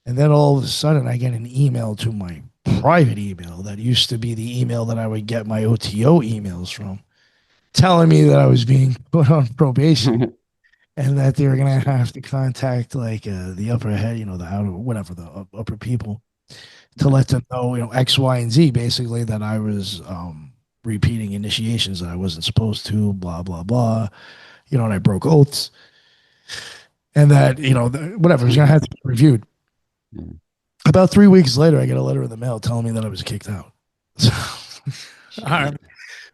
S2: And then all of a sudden I get an email to my private email that used to be the email that I would get my O.T.O emails from, telling me that I was being put on probation and that they were going to have to contact like the upper head, the outer, whatever, the upper people to let them know, X, Y, and Z, basically that I was repeating initiations that I wasn't supposed to, blah, blah, blah, and I broke oaths and that, whatever, it was going to have to be reviewed. About 3 weeks later, I get a letter in the mail telling me that I was kicked out. So,
S1: Shit.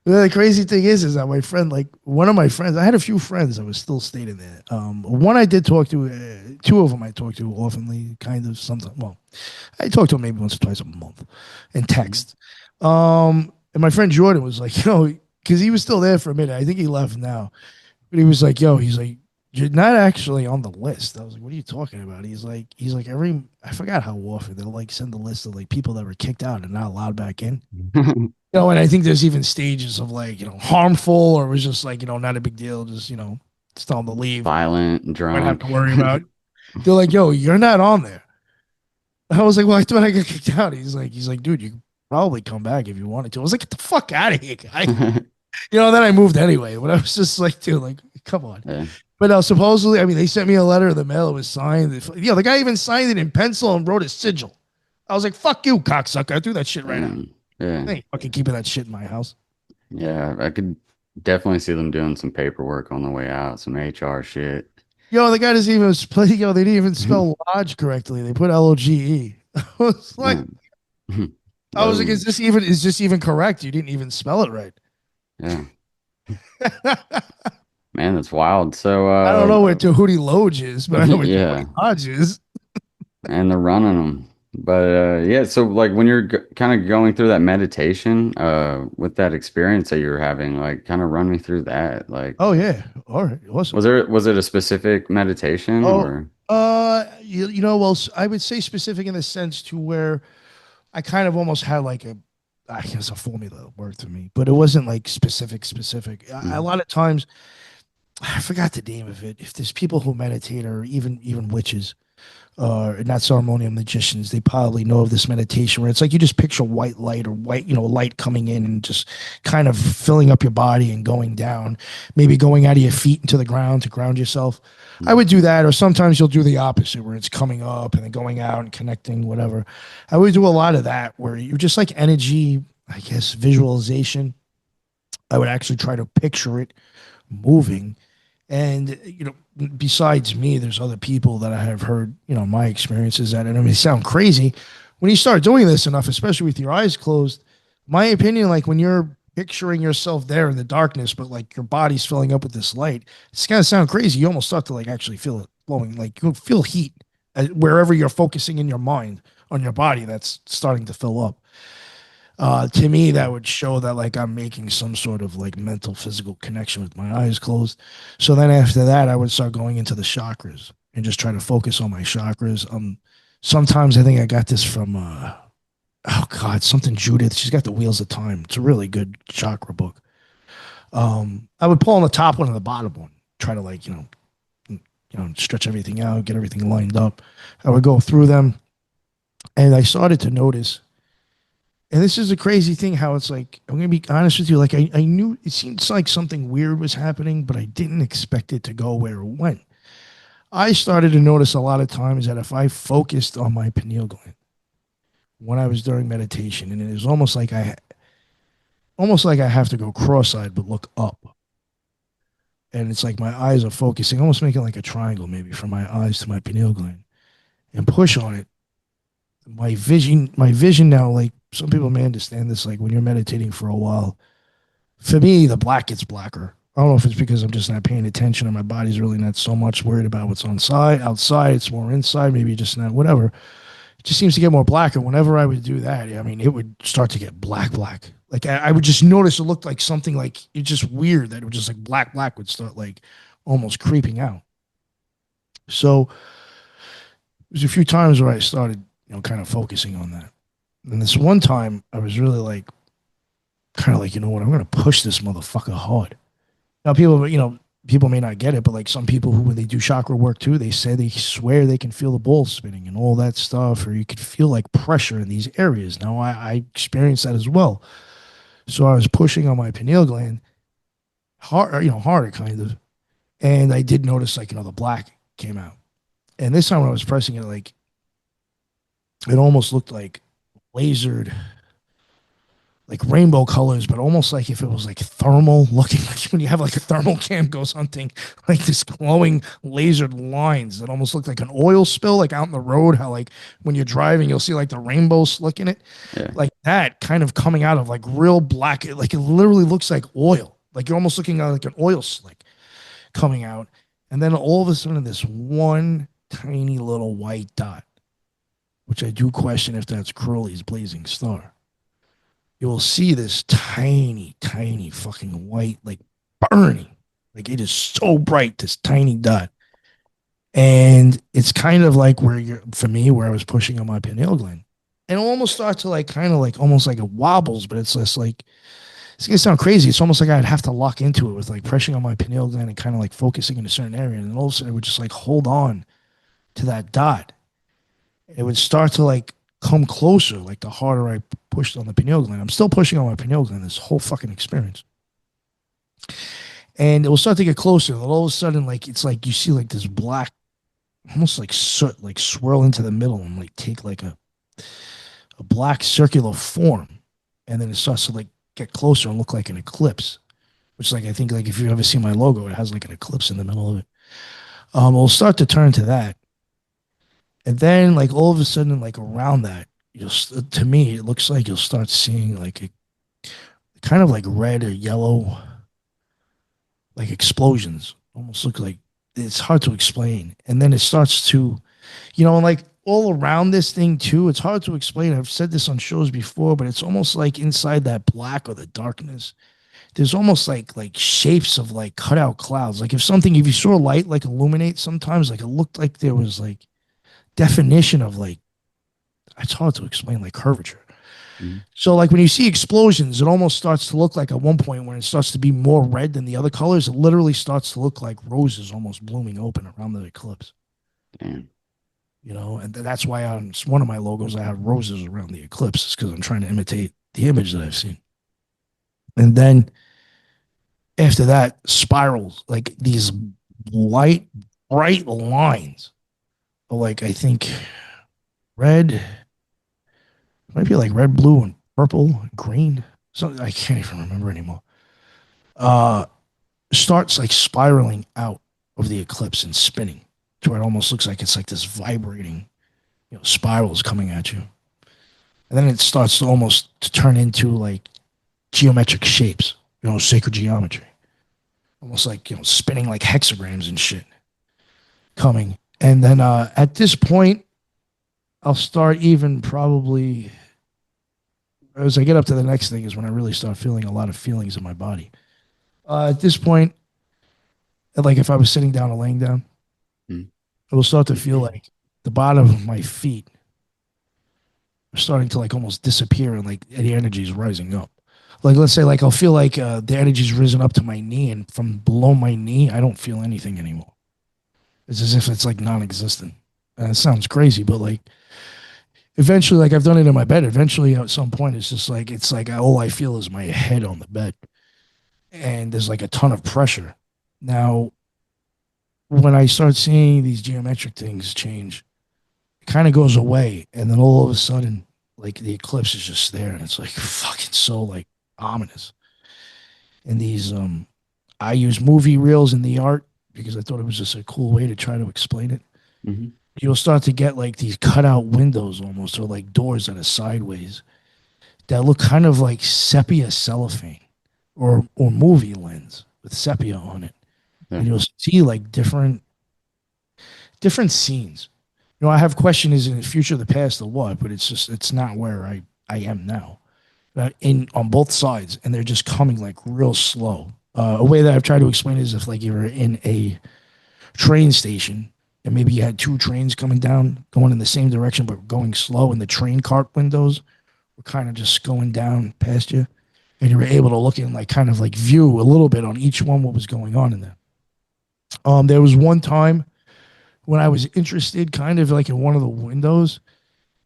S2: the crazy thing is that my friend, like one of my friends, I had a few friends that was still staying in there. One I did talk to, two of them I talked to oftenly, kind of sometimes. Well, I talk to him maybe once or twice a month in text. And my friend Jordan was like, because he was still there for a minute. I think he left now. But he was like, he's like, you're not actually on the list. I was like, what are you talking about? He's like, I forgot how often they'll like send the list of like people that were kicked out and not allowed back in. And I think there's even stages of like, harmful, or it was just like, not a big deal. Just, just tell them to leave.
S1: Violent and
S2: Might have
S1: drunk.
S2: to worry about. They're like, you're not on there. I was like, well, I thought I got kicked out. He's like, dude, you could probably come back if you wanted to. I was like, get the fuck out of here, guy. Then I moved anyway. But I was just like, dude, like, come on.
S1: Yeah.
S2: But supposedly, I mean, they sent me a letter in the mail. It was signed. The guy even signed it in pencil and wrote a sigil. I was like, fuck you, cocksucker. I threw that shit right out.
S1: Yeah.
S2: I ain't fucking keeping that shit in my house.
S1: Yeah. I could definitely see them doing some paperwork on the way out, some HR shit.
S2: The guy doesn't even spell, they didn't even spell lodge correctly. They put Loge. I was like,
S1: Yeah.
S2: is
S1: Loge.
S2: this even correct? You didn't even spell it right.
S1: Yeah. Man, that's wild. So,
S2: I don't know where Tahuti Loge is, but I know where Tahuti
S1: yeah,
S2: Lodge is.
S1: and they're running them. But yeah, so like when you're kind of going through that meditation, with that experience that you're having, like kind of run me through that. Like,
S2: Oh yeah. All right. Awesome.
S1: was it a specific meditation
S2: Oh,
S1: or?
S2: well, I would say specific in the sense to where I kind of almost had like I guess a formula that worked for me, but it wasn't like specific. A
S1: Mhm.
S2: lot of times, I forgot the name of it. If there's people who meditate, or even witches, not ceremonial magicians, they probably know of this meditation where it's like you just picture white light or white, light coming in and just kind of filling up your body and going down, maybe going out of your feet into the ground to ground yourself. I
S1: Mm.
S2: would do that, or sometimes you'll do the opposite where it's coming up and then going out and connecting, whatever. I would do a lot of that where you just like energy, I guess, visualization. I would actually try to picture it moving. And, besides me, there's other people that I have heard, my experiences at it. I mean, it sound crazy. When you start doing this enough, especially with your eyes closed, my opinion, like when you're picturing yourself there in the darkness, but like your body's filling up with this light, it's gonna sound crazy. You almost start to like actually feel it flowing. Like you feel heat wherever you're focusing in your mind on your body that's starting to fill up. To me, that would show that like I'm making some sort of like mental physical connection with my eyes closed. So then after that, I would start going into the chakras and just try to focus on my chakras. Sometimes I think I got this from oh God, something Judith. She's got the Wheels of Time. It's a really good chakra book. I would pull on the top one and the bottom one, try to like stretch everything out, get everything lined up. I would go through them, and I started to notice, and this is a crazy thing how it's like, I'm going to be honest with you. Like, I knew it seems like something weird was happening, but I didn't expect it to go where it went. I started to notice a lot of times that if I focused on my pineal gland when I was during meditation, and it is almost like I have to go cross-eyed but look up. And it's like my eyes are focusing, almost making like a triangle maybe from my eyes to my pineal gland and push on it. My vision now, like some people may understand this, like when you're meditating for a while, for me, the black gets blacker. I don't know if it's because I'm just not paying attention and my body's really not so much worried about what's on side, outside. It's more inside, maybe just not, whatever. It just seems to get more black. And whenever I would do that, I mean, it would start to get black, black. Like I would just notice it looked like something like it's just weird that it would just like black, black would start like almost creeping out. So there's a few times where I started, kind of focusing on that. And this one time I was really like, kind of like, you know what, I'm going to push this motherfucker hard. Now, people may not get it, but like some people who, when they do chakra work too, they say they swear they can feel the balls spinning and all that stuff, or you could feel like pressure in these areas. Now, I experienced that as well. So I was pushing on my pineal gland hard, harder kind of. And I did notice like, the black came out. And this time when I was pressing it, like it almost looked like lasered like rainbow colors, but almost like if it was like thermal looking, like when you have like a thermal cam goes hunting, like this glowing lasered lines that almost look like an oil spill, like out in the road, how like when you're driving, you'll see like the rainbow slick in it,
S1: Yeah.
S2: like that kind of coming out of like real black, like it literally looks like oil. Like you're almost looking at like an oil slick coming out. And then all of a sudden, this one tiny little white dot, which I do question if that's Crowley's blazing star. You will see this tiny, tiny fucking white, like burning. Like it is so bright, this tiny dot. And it's kind of like where you're, for me, where I was pushing on my pineal gland. And it almost starts to like, kind of like, almost like it wobbles, but it's just like, it's going to sound crazy. It's almost like I'd have to lock into it with like pressing on my pineal gland and kind of like focusing in a certain area. And then all of a sudden it would just like hold on to that dot. It would start to like come closer, like the harder I pushed on the pineal gland. I'm still pushing on my pineal gland this whole fucking experience. And it will start to get closer. And all of a sudden, like it's like you see like this black, almost like soot, like swirl into the middle and like take like a black circular form. And then it starts to like get closer and look like an eclipse. Which like I think like if you've ever seen my logo, it has like an eclipse in the middle of it. It'll start to turn to that. And then like all of a sudden, like around that, to me, it looks like you'll start seeing like a kind of like red or yellow, like explosions. Almost look like it's hard to explain. And then it starts to, and like all around this thing too, it's hard to explain. I've said this on shows before, but it's almost like inside that black or the darkness, there's almost like shapes of like cutout clouds. Like if you saw light like illuminate sometimes, like it looked like there was like definition of like, it's hard to explain, like curvature.
S1: Mhm.
S2: So like when you see explosions, it almost starts to look like at one point when it starts to be more red than the other colors, it literally starts to look like roses almost blooming open around the eclipse.
S1: Damn.
S2: And that's why on one of my logos I have roses around the eclipse, because I'm trying to imitate the image that I've seen. And then after that, spirals like these light, bright lines, like I think red, might be like red, blue, and purple, and green. So I can't even remember anymore. Uh, Starts like spiraling out of the eclipse and spinning to where it almost looks like it's like this vibrating, spirals coming at you. And then it starts to almost to turn into like geometric shapes, sacred geometry, almost like spinning like hexagrams and shit coming. And then at this point, I'll start even probably as I get up to the next thing is when I really start feeling a lot of feelings in my body. At this point, like if I was sitting down or laying down,
S1: Mm.
S2: it will start to feel like the bottom of my feet are starting to like almost disappear and like the energy is rising up. Like let's say like I'll feel like the energy's risen up to my knee, and from below my knee, I don't feel anything anymore. It's as if it's like non-existent. And it sounds crazy, but like eventually, like I've done it in my bed. Eventually, at some point, it's like all I feel is my head on the bed, and there's like a ton of pressure. Now, when I start seeing these geometric things change, it kind of goes away, and then all of a sudden, like the eclipse is just there, and it's like fucking so like ominous. And these I use movie reels in the art because I thought it was just a cool way to try to explain it.
S1: Hmm.
S2: You'll start to get like these cutout windows almost, or like doors that are sideways that look kind of like sepia cellophane or movie lens with sepia on it,
S1: Yeah.
S2: and you'll see like different scenes. I have question is in the future, the past, or what, but it's not where I am now. In on both sides, and they're just coming like real slow. A way that I've tried to explain it is if like you were in a train station and maybe you had two trains coming down, going in the same direction but going slow, and the train cart windows were kind of just going down past you, and you were able to look in like kind of like view a little bit on each one what was going on in there. There was one time when I was interested, kind of like in one of the windows,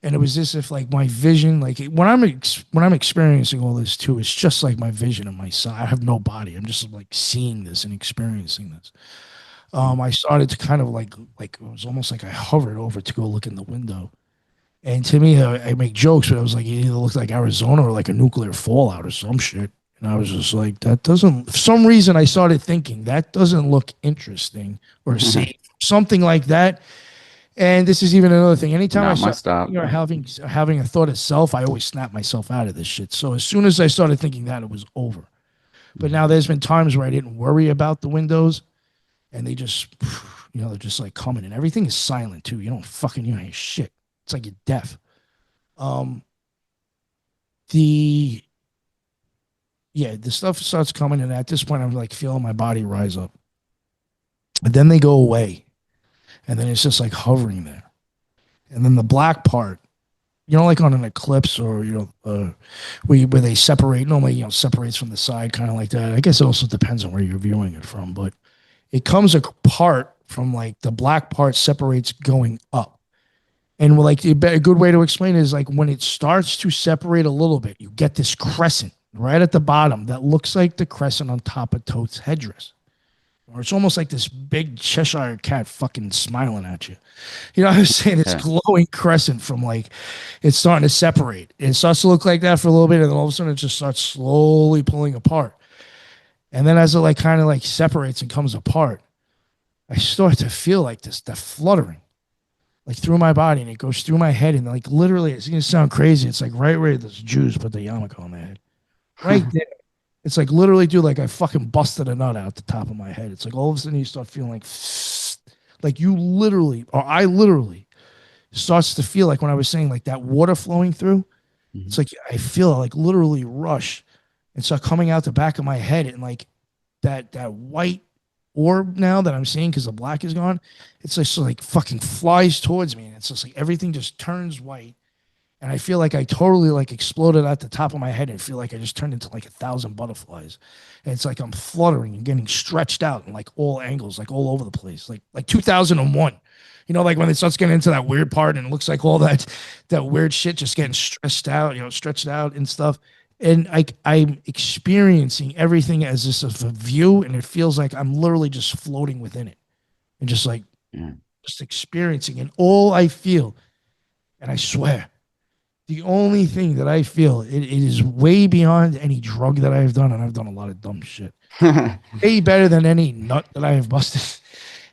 S2: and it was as if like my vision, like when I'm experiencing all this too, it's just like my vision and my sight. I have no body. I'm just like seeing this and experiencing this.
S1: Mm.
S2: I started to kind of like it was almost like I hovered over to go look in the window. And to me, I make jokes, but I was like, it either looked like Arizona or like a nuclear fallout or some shit. And I was just like, that doesn't, for some reason, I started thinking that doesn't look interesting or safe, something like that. And this is even another thing. Anytime I
S1: Not my
S2: start
S1: stop.
S2: thinking or having a thought of self, I always snap myself out of this shit. So as soon as I started thinking that, it was over. But
S1: Mhm.
S2: now there's been times where I didn't worry about the windows, and they just, they're just like coming, and everything is silent too. You don't fucking hear shit. It's like you're deaf. Um, the Yeah, the stuff starts coming, and at this point, I'm like feeling my body rise up. But then they go away, and then it's just like hovering there. And then the black part, like on an eclipse, or where they separate. Normally, separates from the side, kind of like that. I guess it also depends on where you're viewing it from, but it comes apart from like the black part separates going up. And like a good way to explain it is like when it starts to separate a little bit, you get this crescent right at the bottom that looks like the crescent on top of Toad's headdress. Or it's almost like this big Cheshire cat fucking smiling at you. You know what I'm saying? This
S1: Yeah.
S2: glowing crescent from like it's starting to separate. It starts to look like that for a little bit, and then all of a sudden it just starts slowly pulling apart. And then as it like kind of like separates and comes apart, I start to feel like this, that fluttering, like through my body, and it goes through my head, and like literally, it's gonna sound crazy. It's like right where those Jews put the yarmulke on their head, right there. It's like literally, dude, like I fucking busted a nut out the top of my head. It's like all of a sudden you start feeling like you literally, or I literally, starts to feel like when I was saying like that water flowing through. It's
S1: Mhm.
S2: like I feel like literally rush and start coming out the back of my head, and like that white orb now that I'm seeing because the black is gone. It's just like fucking flies towards me, and it's just like everything just turns white, and I feel like I totally like exploded at the top of my head and feel like I just turned into like 1,000 butterflies. And it's like I'm fluttering and getting stretched out in like all angles, like all over the place, like 2001. You know, like when it starts getting into that weird part and it looks like all that weird shit just getting stressed out, stretched out and stuff. And I'm experiencing everything as this of a view, and it feels like I'm literally just floating within it and just like
S1: Yeah.
S2: just experiencing. And all I feel, and I swear, the only thing that I feel, it is way beyond any drug that I've done, and I've done a lot of dumb shit. Way better than any nut that I have busted.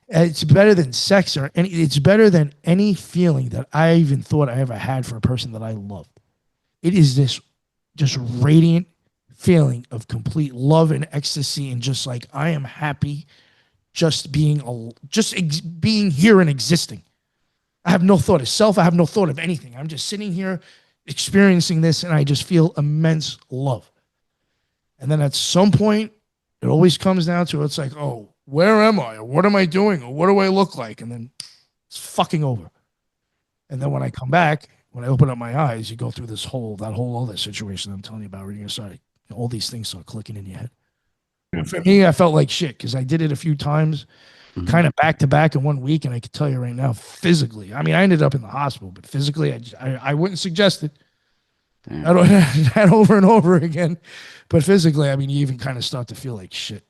S2: It's better than sex or any. It's better than any feeling that I even thought I ever had for a person that I loved. It is this just radiant feeling of complete love and ecstasy, and just like I am happy, being here and existing. I have no thought of self. I have no thought of anything. I'm just sitting here experiencing this, and I just feel immense love. And then at some point, it always comes down to it's like, oh, where am I? Or what am I doing? Or what do I look like? And then it's fucking over. And then when I come back, when I open up my eyes, you go through that whole other situation I'm telling you about, where you're going to start, all these things start clicking in your head. And for me, I felt like shit because I did it a few times,
S1: Mhm.
S2: kind of back to back in 1 week. And I can tell you right now, physically, I mean, I ended up in the hospital, but physically, I wouldn't suggest it. I
S1: Damn.
S2: don't that over and over again. But physically, I mean, you even kind of start to feel like shit.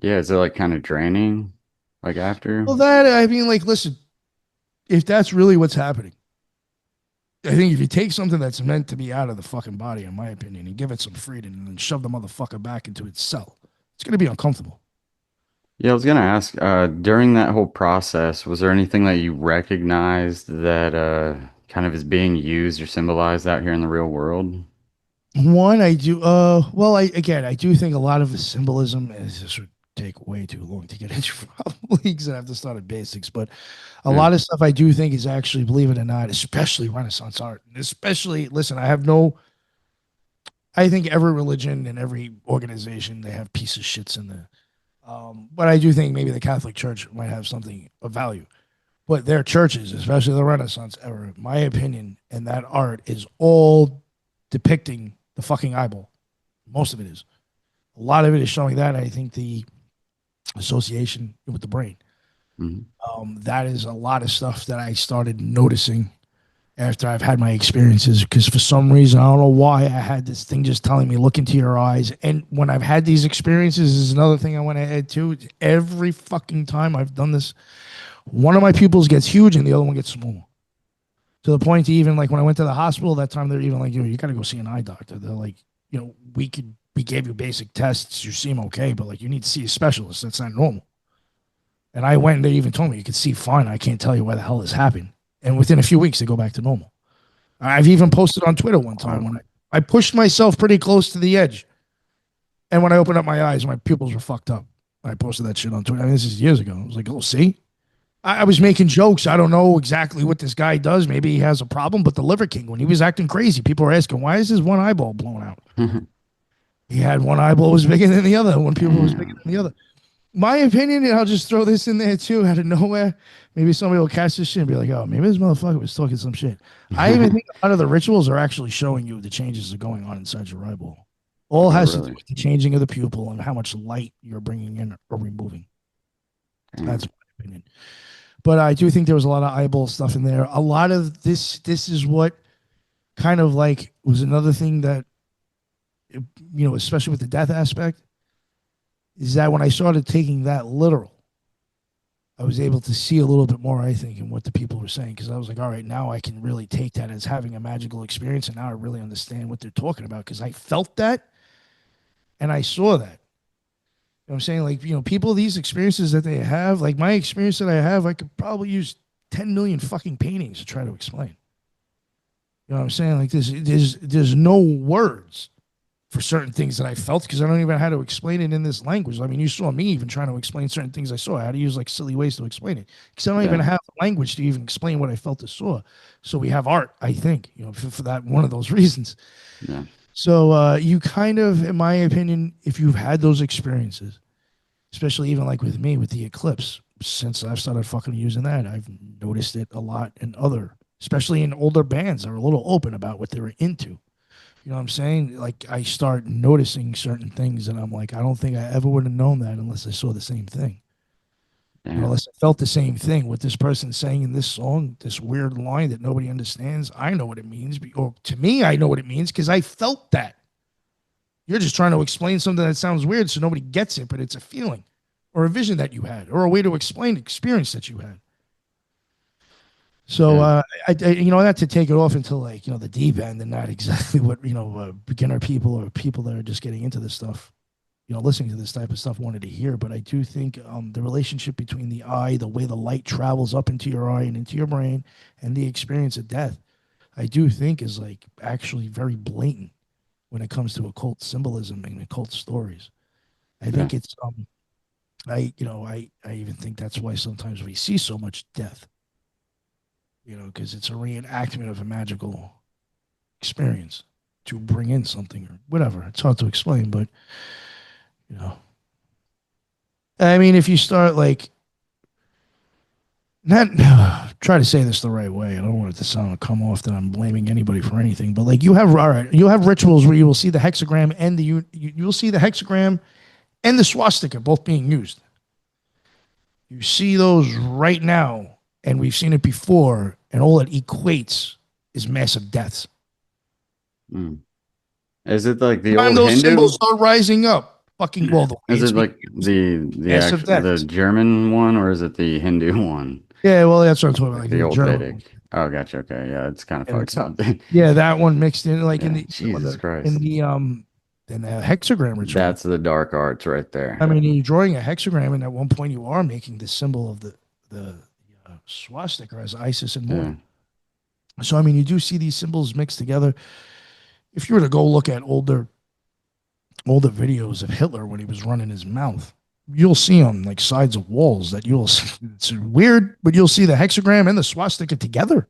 S1: Yeah, is it like kind of draining? Like after?
S2: Well, that, I mean, like, listen, if that's really what's happening, I think if you take something that's meant to be out of the fucking body, in my opinion, and give it some freedom and then shove the motherfucker back into its cell, it's going to be uncomfortable.
S1: Yeah, I was gonna ask, during that whole process, was there anything that you recognized that kind of is being used or symbolized out here in the real world?
S2: One, I do. Well, I do think a lot of the symbolism is this would take way too long to get into. Probably because I have to start at basics, but a
S1: Yeah.
S2: lot of stuff I do think is actually, believe it or not, especially Renaissance art. Especially, listen, I have no. I think every religion and every organization they have piece of shits in there. But I do think maybe the Catholic Church might have something of value. But their churches, especially the Renaissance era, in my opinion, and that art is all depicting the fucking eyeball. Most of it is. A lot of it is showing that. I think the association with the brain.
S1: Mhm.
S2: That is a lot of stuff that I started noticing after I've had my experiences. Because for some reason, I don't know why, I had this thing just telling me, look into your eyes. And when I've had these experiences, is another thing I want to add to. Every fucking time I've done this, one of my pupils gets huge and the other one gets small. To the point to even like when I went to the hospital that time, they're even like, you got to go see an eye doctor. They're like, we gave you basic tests, you seem okay, but like you need to see a specialist. That's not normal. And I went and they even told me you could see fine. I can't tell you why the hell this happened. And within a few weeks, they go back to normal. I've even posted on Twitter one time
S1: Wow.
S2: when I pushed myself pretty close to the edge. And when I opened up my eyes, my pupils were fucked up. I posted that shit on Twitter. I mean, this is years ago. I was like, oh, see? I was making jokes. I don't know exactly what this guy does. Maybe he has a problem, but the Liver King, when he was acting crazy, people were asking, why is his one eyeball blown out? He had one eyeball was bigger than the other, one pupil was bigger
S1: Damn.
S2: than the other. My opinion, and I'll just throw this in there too, out of nowhere. Maybe somebody will catch this shit and be like, oh, maybe this motherfucker was talking some shit. I even think a lot of the rituals are actually showing you the changes that are going on inside your eyeball. All
S1: Oh,
S2: has to do
S1: really?
S2: with the changing of the pupil and how much light you're bringing in or removing. That's
S1: Damn.
S2: my opinion. But I do think there was a lot of eyeball stuff in there. A lot of this is what kind of like was another thing that, especially with the death aspect, is that when I started taking that literal, I was able to see a little bit more, I think, in what the people were saying. Because I was like, all right, now I can really take that as having a magical experience. And now I really understand what they're talking about because I felt that and I saw that. You know what I'm saying? Like, people, these experiences that they have, like my experience that I have, I could probably use 10 million fucking paintings to try to explain. You know what I'm saying? Like, there's no words for certain things that I felt because I don't even know how to explain it in this language. I mean, you saw me even trying to explain certain things I saw. I had to use like silly ways to explain it because I don't even
S1: Yeah.
S2: have language to even explain what I felt or saw. So we have art, I think, for that one of those reasons.
S1: Yeah.
S2: So you kind of, in my opinion, if you've had those experiences, especially even like with me with the eclipse, since I've started fucking using that, I've noticed it a lot in other especially in older bands that are a little open about what they were into. You know what I'm saying? Like I start noticing certain things and I'm like, I don't think I ever would have known that unless I saw the same thing. You know,
S1: Damn.
S2: unless I felt the same thing with this person saying in this song, this weird line that nobody understands. I know what it means, or to me, I know what it means because I felt that. You're just trying to explain something that sounds weird so nobody gets it, but it's a feeling or a vision that you had or a way to explain experience that you had. So
S1: Yeah.
S2: not to take it off into like the deep end and not exactly what beginner people or people that are just getting into this stuff, listening to this type of stuff wanted to hear. But I do think the relationship between the eye, the way the light travels up into your eye and into your brain, and the experience of death, I do think is like actually very blatant when it comes to occult symbolism and occult stories. I
S1: Yeah.
S2: think it's I even think that's why sometimes we see so much death, because it's a reenactment of a magical experience to bring in something or whatever. It's hard to explain, but you know, I mean, if you start like not try to say this the right way. I don't want it to sound come off that I'm blaming anybody for anything, but like you have rituals where you will see the hexagram and you'll see the hexagram and the swastika both being used. You see those right now, and we've seen it before, and all it equates is massive deaths.
S1: Mm. Is it like the
S2: Time
S1: old
S2: those
S1: Hindu?
S2: symbols start rising up, fucking well, the way
S1: Is
S2: it's
S1: it
S2: being
S1: like
S2: used,
S1: the
S2: massive
S1: actual the
S2: deaths.
S1: German one or is it the Hindu one?
S2: Yeah, well, that's what I'm talking about,
S1: Like
S2: like
S1: the
S2: the
S1: old
S2: German one.
S1: Vedic? Oh, gotcha. Okay, yeah, it's kind of
S2: Yeah,
S1: fucked up. Then.
S2: yeah, that one mixed in, like
S1: Yeah, Jesus
S2: in
S1: Christ,
S2: the hexagram ritual.
S1: that's the dark arts right
S2: I
S1: there.
S2: mean, you're drawing a hexagram, and at one point you are making the symbol of the swastika as Isis and
S1: Yeah.
S2: Morn. So I mean, you do see these symbols mixed together. If you were to go look at older videos of Hitler when he was running his mouth, you'll see on like sides of walls that you'll see, it's weird, but you'll see the hexagram and the swastika together.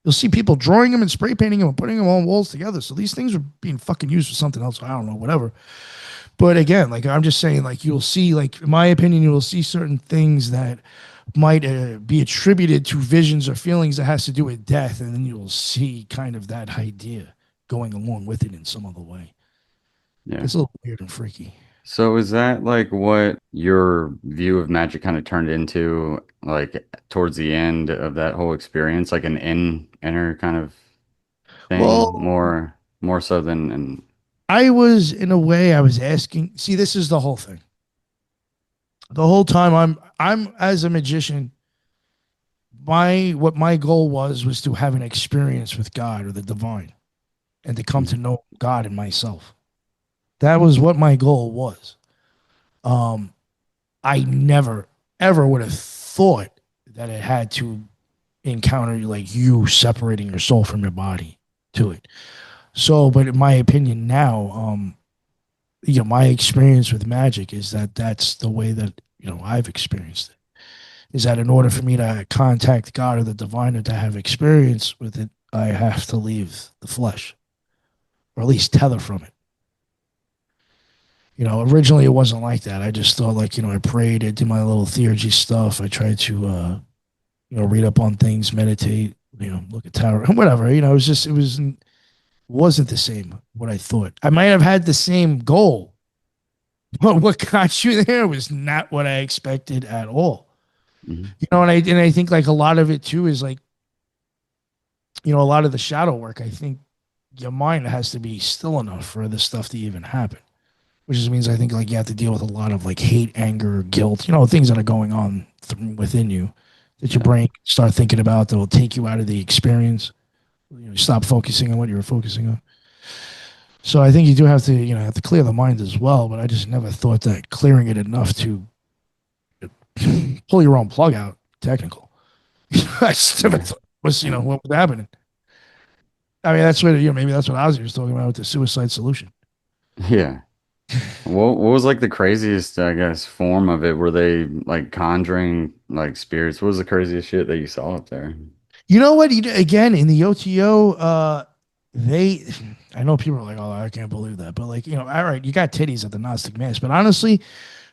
S2: You'll see people drawing them and spray painting them and putting them on walls together. So these things are being fucking used for something else. I don't know, whatever. But again, like I'm just saying, like you'll see, like in my opinion, you will see certain things that might be attributed to visions or feelings that has to do with death, and then you'll see kind of that idea going along with it in some other way.
S1: Yeah.
S2: It's a little weird and freaky.
S1: So is that like what your view of magic kind of turned into, like towards the end of that whole experience, like an inner kind of thing,
S2: Well,
S1: more so than an
S2: I was in a way I was asking. See, this is the whole thing. The whole time I'm as a magician, my what my goal was to have an experience with God or the divine and to come to
S1: Mhm.
S2: know God and myself. That was what my goal was. Um, I never ever would have thought that it had to encounter like you separating your soul from your body to it. So, but in my opinion now, my experience with magic is that that's the way that I've experienced it. Is that in order for me to contact God or the divine or to have experience with it, I have to leave the flesh or at least tether from it. Originally it wasn't like that. I just thought like, I prayed, I did my little theurgy stuff. I tried to, read up on things, meditate, look at tarot, whatever. It wasn't the same what I thought. I might have had the same goal, but what got you there was not what I expected at all.
S1: Mhm.
S2: And I think like a lot of it too is like, a lot of the shadow work. I think your mind has to be still enough for this stuff to even happen. Which just means I think like you have to deal with a lot of like hate, anger, guilt, things that are going on within you that your
S1: Yeah.
S2: brain can start thinking about that will take you out of the experience. Stop focusing on what you were focusing on. So I think you do have to, have to clear the mind as well. But I just never thought that clearing it enough to pull your own plug out, technical. I just never
S1: Yeah.
S2: thought was,
S1: Yeah.
S2: what was happening. I mean, that's what, maybe that's what Ozzy was talking about with the suicide solution.
S1: Yeah. What was like the craziest, I guess, form of it? Were they like conjuring like spirits? What was the craziest shit that you saw up there?
S2: You know what? Again, in the O.T.O, they, I know people are like, oh, I can't believe that. But like, all right, you got titties at the Gnostic Mass. But honestly,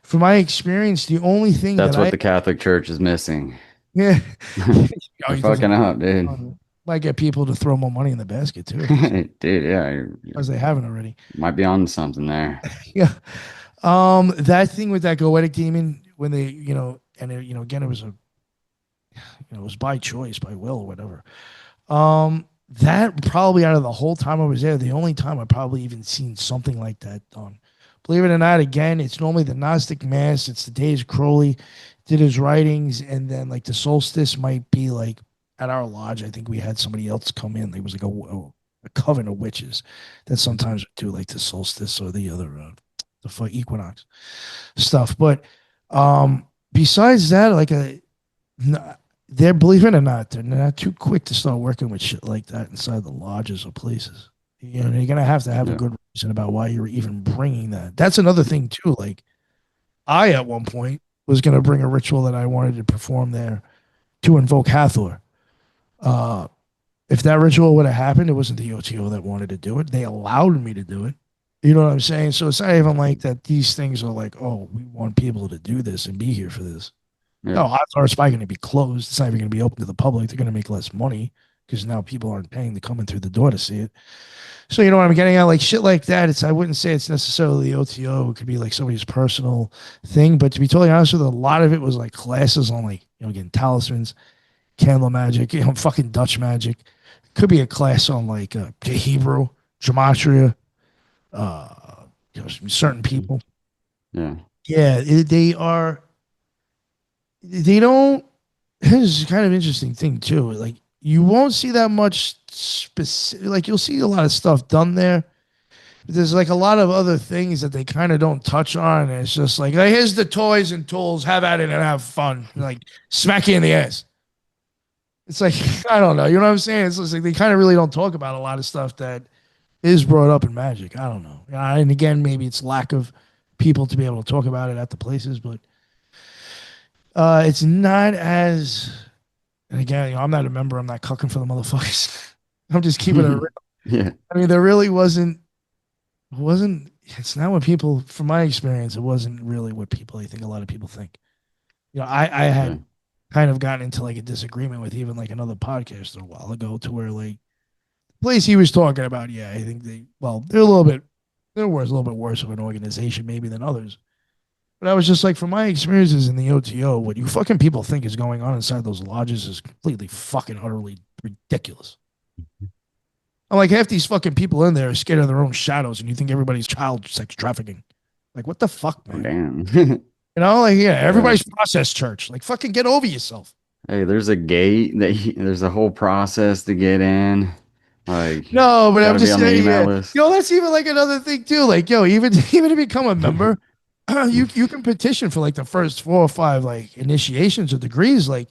S2: from my experience, the only thing that
S1: That's what
S2: I,
S1: the Catholic Church is missing.
S2: yeah, oh,
S1: They're
S2: you doesn't
S1: fucking
S2: know.
S1: up, dude.
S2: Might get people to throw more money in the basket too if it's
S1: Dude, yeah,
S2: as they haven't already.
S1: might be on something there.
S2: Yeah. That thing with that goetic demon when they, and again, it was it was by choice, by will, or whatever. That probably out of the whole time I was there, the only time I probably even seen something like that done. Believe it or not, again, it's normally the Gnostic Mass. It's the days Crowley did his writings, and then like the solstice might be like at our lodge. I think we had somebody else come in. There was like a coven of witches that sometimes would do like the solstice or the other the equinox stuff. But besides that, like they're believe it or not, they're not too quick to start working with shit like that inside the lodges or places. You're gonna have to have a
S1: Yeah.
S2: good reason about why you're even bringing that. That's another thing too. Like I, at one point, was gonna bring a ritual that I wanted to perform there to invoke Hathor. Uh, if that ritual would have happened, it wasn't the O.T.O that wanted to do it. They allowed me to do it. You know what I'm saying? So it's not even like that. These things are like, oh, we want people to do this and be here for this. No,
S1: Yeah.
S2: odds are it's probably going to be closed. It's not even going to be open to the public. They're going to make less money because now people aren't paying to come in through the door to see it. So you know what I'm getting at, like shit like that. I wouldn't say it's necessarily the O.T.O. It could be like somebody's personal thing. But to be totally honest with you, a lot of it was like classes on like again talismans, candle magic, fucking Dutch magic. Could be a class on like Hebrew, gematria, uh, certain people.
S1: Yeah.
S2: Yeah, they are. They don't. Here's kind of interesting thing too. Like you won't see that much specific. Like you'll see a lot of stuff done there. But there's like a lot of other things that they kind of don't touch on. And it's just like, hey, here's the toys and tools. Have at it and have fun. Like smack you in the ass. It's like I don't know. You know what I'm saying? It's just like they kind of really don't talk about a lot of stuff that is brought up in magic. I don't know. And again, maybe it's lack of people to be able to talk about it at the places, but it's not as. And again, I'm not a member. I'm not cooking for the motherfuckers. I'm just keeping it real.
S1: Yeah.
S2: I mean, there really wasn't. It's not what people, from my experience, it wasn't really what people. I think a lot of people think. I
S1: Yeah.
S2: had kind of gotten into like a disagreement with even like another podcaster a while ago to where like the place he was talking about. Yeah, I think they're a little bit, they're worse, a little bit worse of an organization maybe than others. But I was just like, from my experiences in the O.T.O, what you fucking people think is going on inside those lodges is completely fucking utterly ridiculous. I'm like, half these fucking people in there are scared of their own shadows, and you think everybody's child sex trafficking. Like, what the fuck,
S1: Oh,
S2: man?
S1: damn.
S2: Like, yeah,
S1: Yeah.
S2: everybody's process church. Like, fucking get over yourself.
S1: Hey, there's a gate there's a whole process to get in. Like,
S2: No, but
S1: got
S2: I'm
S1: to be
S2: just
S1: on the
S2: saying,
S1: email
S2: yeah.
S1: list.
S2: That's even like another thing too. Like, even even to become a member, you can petition for like the first 4 or 5 like initiations or degrees. Like,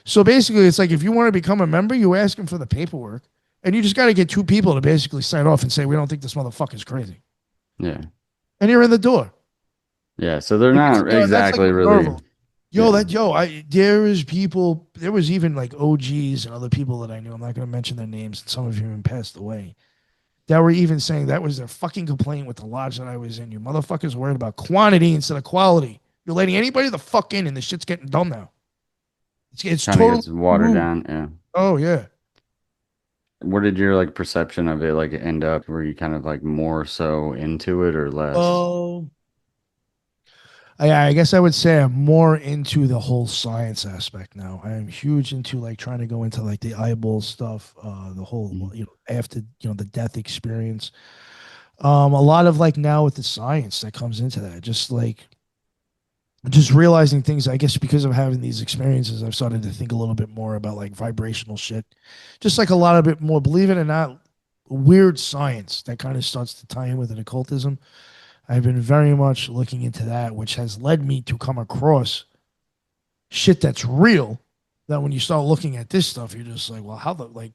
S2: so basically, it's like if you want to become a member, you ask them for the paperwork, and you just got to get 2 people to basically sign off and say we don't think this motherfucker's crazy,
S1: Yeah.
S2: and you're in the door.
S1: Yeah. So they're
S2: Like
S1: not
S2: that's like
S1: exactly really.
S2: observable.
S1: Yeah.
S2: I there is people. There was even like OGs and other people that I knew. I'm not going to mention their names, and some of you even passed away that were even saying that was their fucking complaint with the lodge that I was in. You motherfuckers worried about quantity instead of quality. You're letting anybody the fuck in, and the shit's getting done now. It's
S1: Kind of
S2: totally
S1: gets watered
S2: rude.
S1: down. Yeah.
S2: Oh yeah.
S1: Where did your like perception of it like end up? Were you kind of like more so into it or less?
S2: Oh. I guess I would say I'm more into the whole science aspect now. I am huge into like trying to go into like the eyeball stuff, the whole
S1: Mhm.
S2: after the death experience. A lot of like now with the science that comes into that, just realizing things. I guess because of having these experiences, I've started to think a little bit more about like vibrational shit, just like a lot of bit more. Believe it or not, weird science that kind of starts to tie in with an occultism. I've been very much looking into that, which has led me to come across shit that's real. That when you start looking at this stuff, you're just like, well, how the like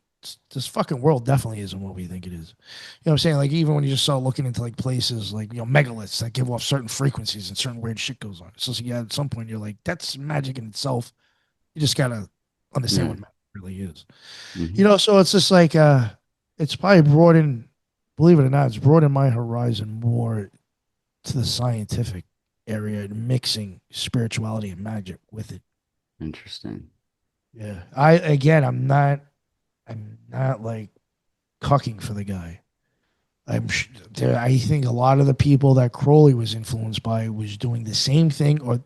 S2: this fucking world definitely isn't what we think it is. You know what I'm saying? Like even when you just start looking into like places like megaliths that give off certain frequencies and certain weird shit goes on. So yeah, at some point you're like, that's magic in itself. You just gotta understand
S1: Yeah.
S2: what magic really is.
S1: Hmm.
S2: So it's just like it's probably broadened, believe it or not, it's broadened my horizon more to the scientific area and mixing spirituality and magic with it.
S1: Interesting.
S2: Yeah. I'm not. I'm not like cucking for the guy. I think a lot of the people that Crowley was influenced by was doing the same thing, or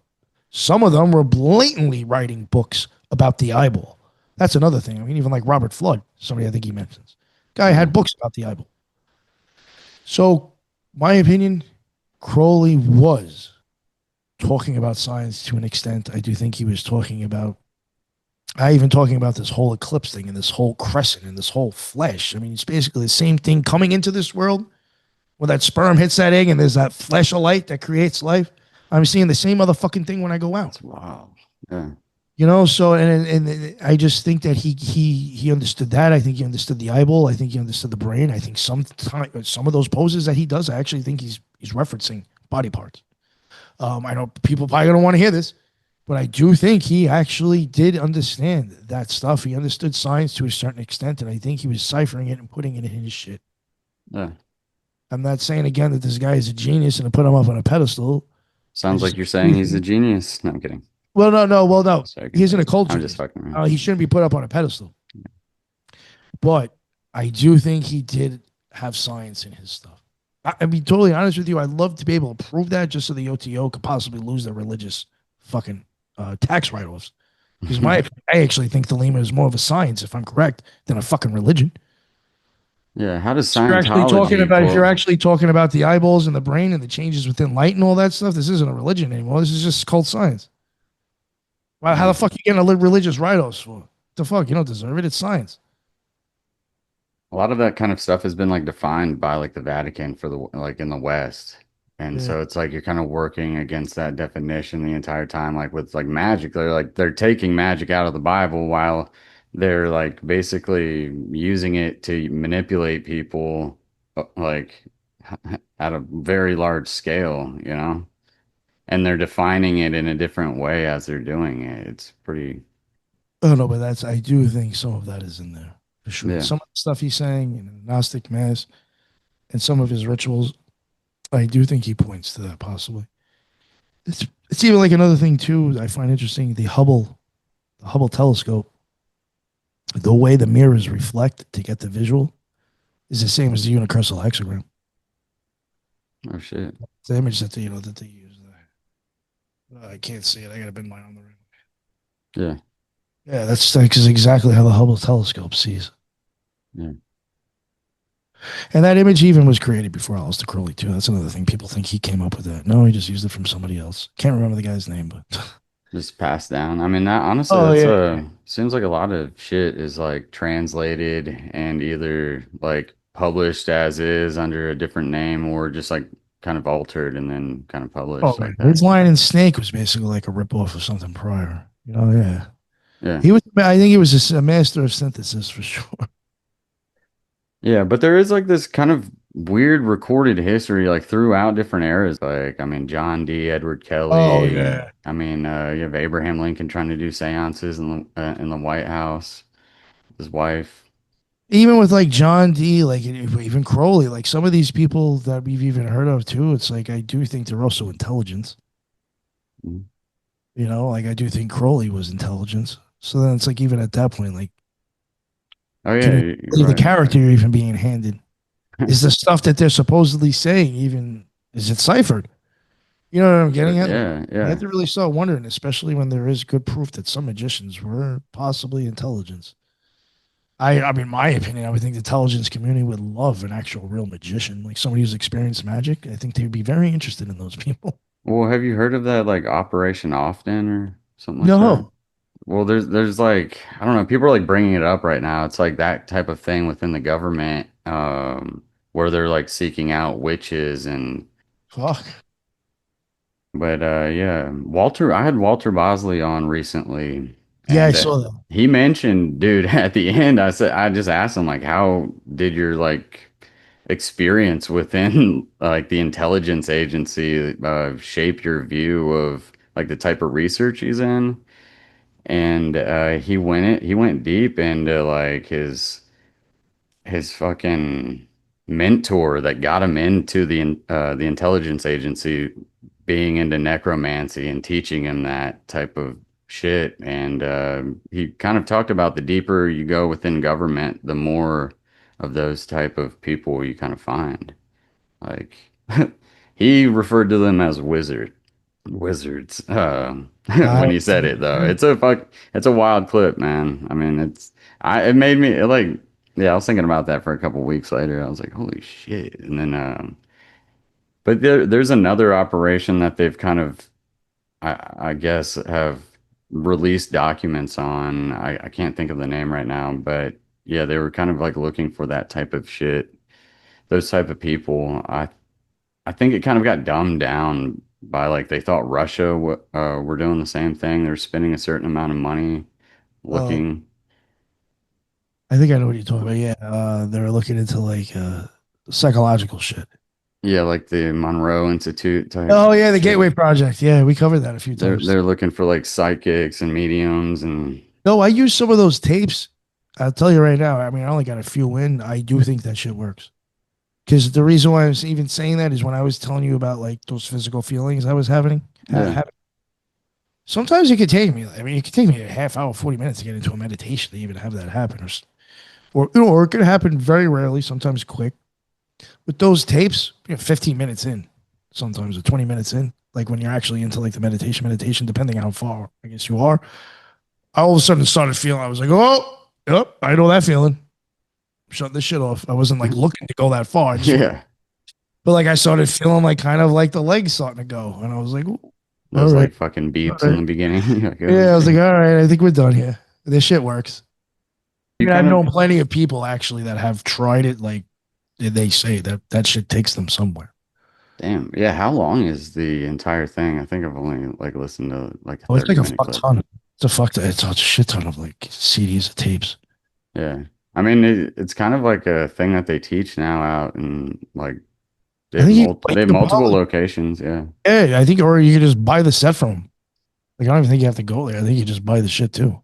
S2: some of them were blatantly writing books about the eyeball. That's another thing. I mean, even like Robert Flood, somebody I think he mentions, guy
S1: Yeah,
S2: had books about the eyeball. So, my opinion, Crowley was talking about science to an extent. I do think he was talking about, I even talking about this whole eclipse thing and this whole crescent and this whole flesh. I mean, it's basically the same thing coming into this world where that sperm hits that egg and there's that flash of light that creates life. I'm seeing the same motherfucking thing when I go out.
S1: it's wild. Yeah,
S2: So and I just think that he understood that. I think he understood the eyeball. I think he understood the brain. I think some of those poses that he does, I actually think he's referencing body parts. I know people probably don't want to hear this, but I do think he actually did understand that stuff. He understood science to a certain extent, and I think he was ciphering it and putting it in his shit.
S1: yeah.
S2: I'm not saying again that this guy is a genius and to put him up on a pedestal. I
S1: Sounds
S2: just
S1: like you're saying
S2: do
S1: he's a
S2: think,
S1: genius. No, I'm kidding.
S2: well, no.
S1: Sorry,
S2: He's an
S1: continue.
S2: occult
S1: I'm just
S2: genius.
S1: fucking around.
S2: He shouldn't be put up on a pedestal. But I do think he did have science in his stuff. I mean, totally honest with you, I'd love to be able to prove that just so the OTO could possibly lose their religious fucking tax write-offs. Because I actually think the Lima is more of a science, if I'm correct, than a fucking religion.
S1: Yeah, how does
S2: If you're actually talking
S1: Scientology
S2: about if
S1: pull?
S2: you're actually talking about the eyeballs and the brain and the changes within light and all that stuff, this isn't a religion anymore. This is just cult science. Well, how
S1: Yeah.
S2: the fuck you getting a religious write-offs for? What the fuck? You don't deserve it. It's science.
S1: A lot of that kind of stuff has been like defined by like the Vatican for the like in the West. And
S2: Yeah.
S1: so it's like you're kind of working against that definition the entire time. Like with like magic, they're taking magic out of the Bible while they're like basically using it to manipulate people like at a very large scale, you know? And they're defining it in a different way as they're doing it. It's pretty,
S2: Oh no, but I do think some of that is in there for sure.
S1: yeah.
S2: Some of the stuff he's saying in the Gnostic Mass and some of his rituals, I do think he points to that possibly. It's even like another thing too I find interesting, the Hubble telescope, the way the mirrors reflect to get the visual is the same as the universal hexagram.
S1: Oh shit.
S2: The image that they use. I can't see it. I gotta bend mine on the rim.
S1: Yeah.
S2: Yeah, that's exactly how the Hubble telescope sees.
S1: Yeah.
S2: And that image even was created before Aleister Crowley too. That's another thing. People think he came up with that. No, he just used it from somebody else. Can't remember the guy's name, but
S1: Just passed down. I mean, that honestly,
S2: oh
S1: that's
S2: yeah.
S1: seems like a lot of shit is like translated and either like published as is under a different name or just like kind of altered and then kind of
S2: Oh
S1: published
S2: man,
S1: like that.
S2: his Lion and Snake was basically like a ripoff of something prior. Yeah.
S1: Yeah.
S2: He was. I think he was a master of synthesis for sure.
S1: Yeah, but there is like this kind of weird recorded history like throughout different eras. Like, I mean, John D. Edward
S2: Oh
S1: Kelly.
S2: yeah.
S1: I mean, you have Abraham Lincoln trying to do seances in the White House, his wife.
S2: Even with like John D, like even Crowley, like some of these people that we've even heard of too. It's like I do think they're also intelligence.
S1: Mhm.
S2: Like I do think Crowley was intelligence. So then it's like even at that point, like
S1: Oh
S2: can
S1: yeah,
S2: we
S1: you're
S2: believe the
S1: right.
S2: character you're even being handed? Is the stuff that they're supposedly saying even is it ciphered? You know what I'm getting at? Like
S1: Yeah,
S2: you have
S1: yeah.
S2: to really start wondering, especially when there is good proof that some magicians were possibly intelligence. I mean, my opinion, I would think the intelligence community would love an actual real magician, like somebody who's experienced magic. I think they'd be very interested in those people.
S1: Well, have you heard of that like Operation Often or something like that?
S2: No.
S1: Well, there's like I don't know, people are like bringing it up right now. It's like that type of thing within the government, where they're like seeking out witches and
S2: Fuck.
S1: but yeah, I had Walter Bosley on recently,
S2: Yeah, I
S1: and
S2: saw that.
S1: he mentioned, dude, at the end, I just asked him like, how did your like experience within like the intelligence agency shape your view of like the type of research he's in? And he went deep into like his fucking mentor that got him into the intelligence agency being into necromancy and teaching him that type of shit. And he kind of talked about the deeper you go within government, the more of those type of people you kind of find. Like he referred to them as wizards.
S2: I
S1: When he said it though, it's a wild clip, man. I mean, it made me like, yeah, I was thinking about that for a couple weeks later. I was like, holy shit. And then, but there's another operation that they've kind of, I guess, have released documents on. I can't think of the name right now, but yeah, they were kind of like looking for that type of shit, those type of people. I think it kind of got dumbed down by like they thought Russia were doing the same thing. They're spending a certain amount of money
S2: uh,
S1: looking,
S2: I think I know what you're talking about. Yeah, they're looking into like psychological shit.
S1: yeah, like the Monroe Institute type
S2: Oh yeah, the
S1: shit.
S2: Gateway Project. Yeah, we covered that a few
S1: They're
S2: times.
S1: they're looking for like psychics and mediums and
S2: No, I use some of those tapes. I'll tell you right now. I mean, I only got a few in. I do think that shit works. Because the reason why I was even saying that is when I was telling you about like those physical feelings I was having.
S1: yeah,
S2: Sometimes it could take me. I mean, it could take me a half hour, 40 minutes to get into a meditation to even have that happen, or it could happen very rarely. Sometimes quick. With those tapes, 15 minutes in, sometimes or 20 minutes in, like when you're actually into like the meditation, depending on how far I guess you are. I all of a sudden started feeling. I was like, oh, yep, I know that feeling. Shut this shit off. I wasn't like looking to go that far. I just,
S1: yeah,
S2: but like I started feeling like kind of like the legs starting to go, and I was like, "Ooh, all
S1: those
S2: right,
S1: like fucking
S2: all
S1: beeps in
S2: right."
S1: the beginning. Like, oh
S2: Yeah, I was like,
S1: shit.
S2: all right, I think we're done here. This shit works. I
S1: You
S2: mean, I've
S1: kind of
S2: known plenty of people actually that have tried it. Like they say that that shit takes them somewhere.
S1: damn. Yeah, how long is the entire thing? I think I've only like listened to like a
S2: Oh, it's like
S1: 30-minute clip.
S2: it's a fuck ton. It's a shit ton of like CDs of tapes.
S1: Yeah. I mean, it's kind of like a thing that they teach now out in like
S2: I think you
S1: they have
S2: can
S1: multiple
S2: probably,
S1: locations. Yeah.
S2: yeah, I think, or you can just buy the set from 'em. Like I don't even think you have to go there. I think you just buy the shit too.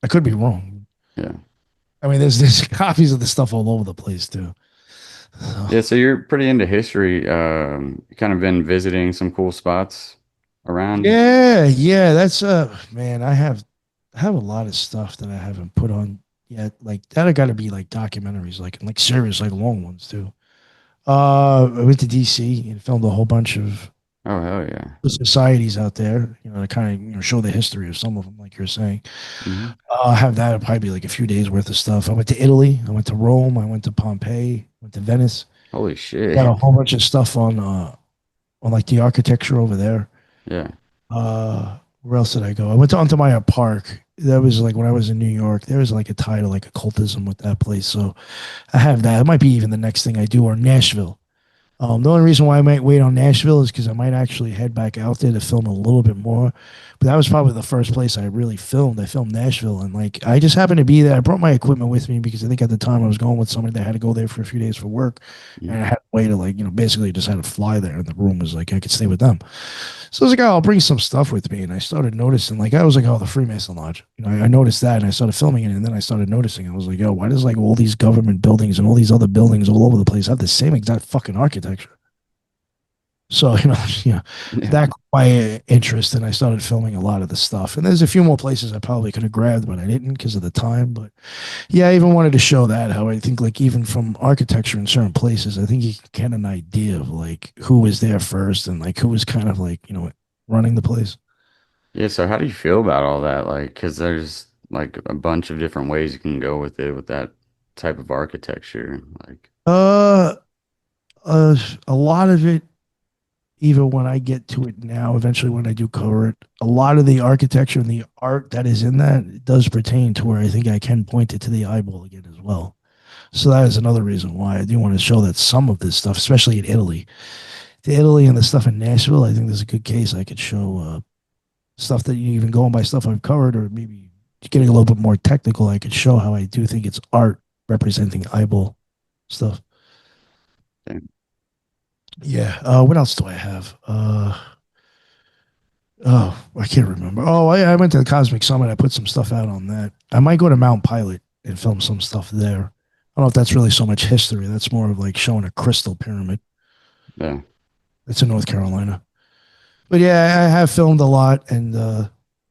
S2: I could be wrong.
S1: Yeah.
S2: I mean, there's copies of the stuff all over the place too. So,
S1: Yeah. So you're pretty into history. You kind of been visiting some cool spots around.
S2: yeah, yeah, that's man, I have a lot of stuff that I haven't put on yet. Like that I gotta be like documentaries, like serious, like long ones too. I went to DC and filmed a whole bunch of
S1: Oh, hell yeah.
S2: the societies out there, to kind of show the history of some of them, like you're saying.
S1: Hmm.
S2: I have that. It'll probably be like a few days worth of stuff. I went to Italy. I went to Rome. I went to Pompeii. Went to Venice.
S1: Holy
S2: Got a
S1: shit.
S2: whole bunch of stuff on like the architecture over there.
S1: Yeah.
S2: Where else did I go? I went to Ontomayor Park. That was like when I was in New York. There was like a tie to like occultism with that place. So I have that. It might be even the next thing I do, or Nashville. The only reason why I might wait on Nashville is because I might actually head back out there to film a little bit more. But that was probably the first place I really filmed. I filmed Nashville, and like I just happened to be there. I brought my equipment with me because I think at the time I was going with somebody that had to go there for a few days for work,
S1: Mhm.
S2: and I had a way to like basically just had to fly there, and the room was like I could stay with them. So I was like, oh, I'll bring some stuff with me, and I started noticing like I was like, oh, the Freemason Lodge. I noticed that, and I started filming it, and then I started noticing. I was like, yo, why does like all these government buildings and all these other buildings all over the place have the same exact fucking architecture? So,
S1: Yeah.
S2: that caught my interest, and I started filming a lot of the stuff. And there's a few more places I probably could have grabbed, but I didn't because of the time. But yeah, I even wanted to show that how I think, like, even from architecture in certain places, I think you can get an idea of like who was there first and like who was kind of like, running the place.
S1: Yeah. So how do you feel about all that? Like, because there's like a bunch of different ways you can go with it with that type of architecture. Like,
S2: Uh, uh, a lot of it, even when I get to it now, eventually when I do cover it, a lot of the architecture and the art that is in that does pertain to where I think I can point it to the eyeball again as well. So that is another reason why I do want to show that some of this stuff, especially in Italy, to Italy and the stuff in Nashville, I think there's a good case I could show stuff that you even going by stuff I've covered, or maybe getting a little bit more technical. I could show how I do think it's art representing eyeball stuff.
S1: damn.
S2: Yeah. What else do I have? Oh, I can't remember. Oh, I went to the Cosmic Summit. I put some stuff out on that. I might go to Mount Pilot and film some stuff there. I don't know if that's really so much history. That's more of like showing a crystal pyramid.
S1: Yeah.
S2: It's in North Carolina. But yeah, I have filmed a lot, and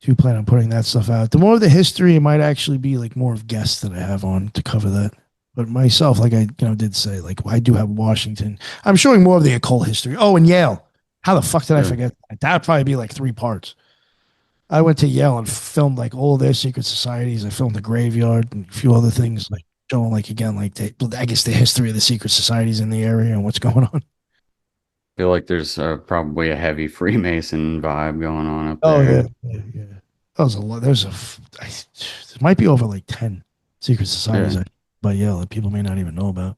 S2: Do plan on putting that stuff out. The more of the history, it might actually be like more of guests that I have on to cover that. But myself, like I did say, like I do have Washington. I'm showing more of the occult history. Oh, and Yale. How the fuck did I
S1: Yeah.
S2: forget that? That'd probably be like 3 parts. I went to Yale and filmed like all their secret societies. I filmed the graveyard and a few other things, like showing like again, like I guess the history of the secret societies in the area and what's going on.
S1: Feel like there's probably a heavy Freemason vibe going on up
S2: Oh yeah,
S1: there.
S2: yeah, yeah. That was a lot. There might be over like 10 secret societies
S1: Yeah.
S2: by Yale that people may not even know about.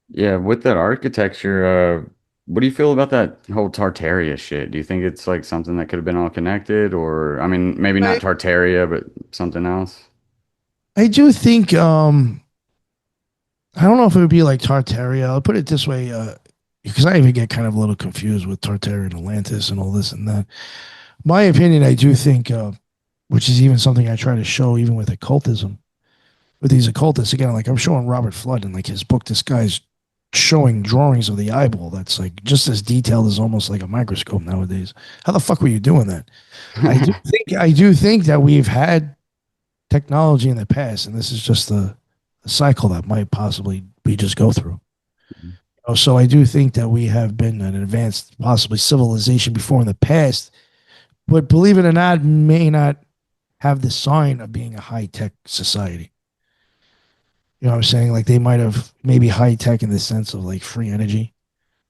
S1: Yeah, with that architecture, what do you feel about that whole Tartaria shit? Do you think it's like something that could have been all connected, or I mean, maybe not
S2: I
S1: Tartaria, but something else?
S2: I do think I don't know if it would be like Tartaria. I'll put it this way, because I even get kind of a little confused with Tartaria and Atlantis and all this and that. My opinion, I do think, which is even something I try to show even with occultism, with these occultists again, like I'm showing Robert Flood in like his book. This guy's showing drawings of the eyeball that's like just as detailed as almost like a microscope nowadays. How the fuck were you doing that? I do think that we've had technology in the past, and this is just a cycle that might possibly we just go through. So I do think that we have been an advanced, possibly civilization before in the past, but believe it or not, may not have the sign of being a high tech society. You know what I'm saying? Like they might have maybe high tech in the sense of like free energy,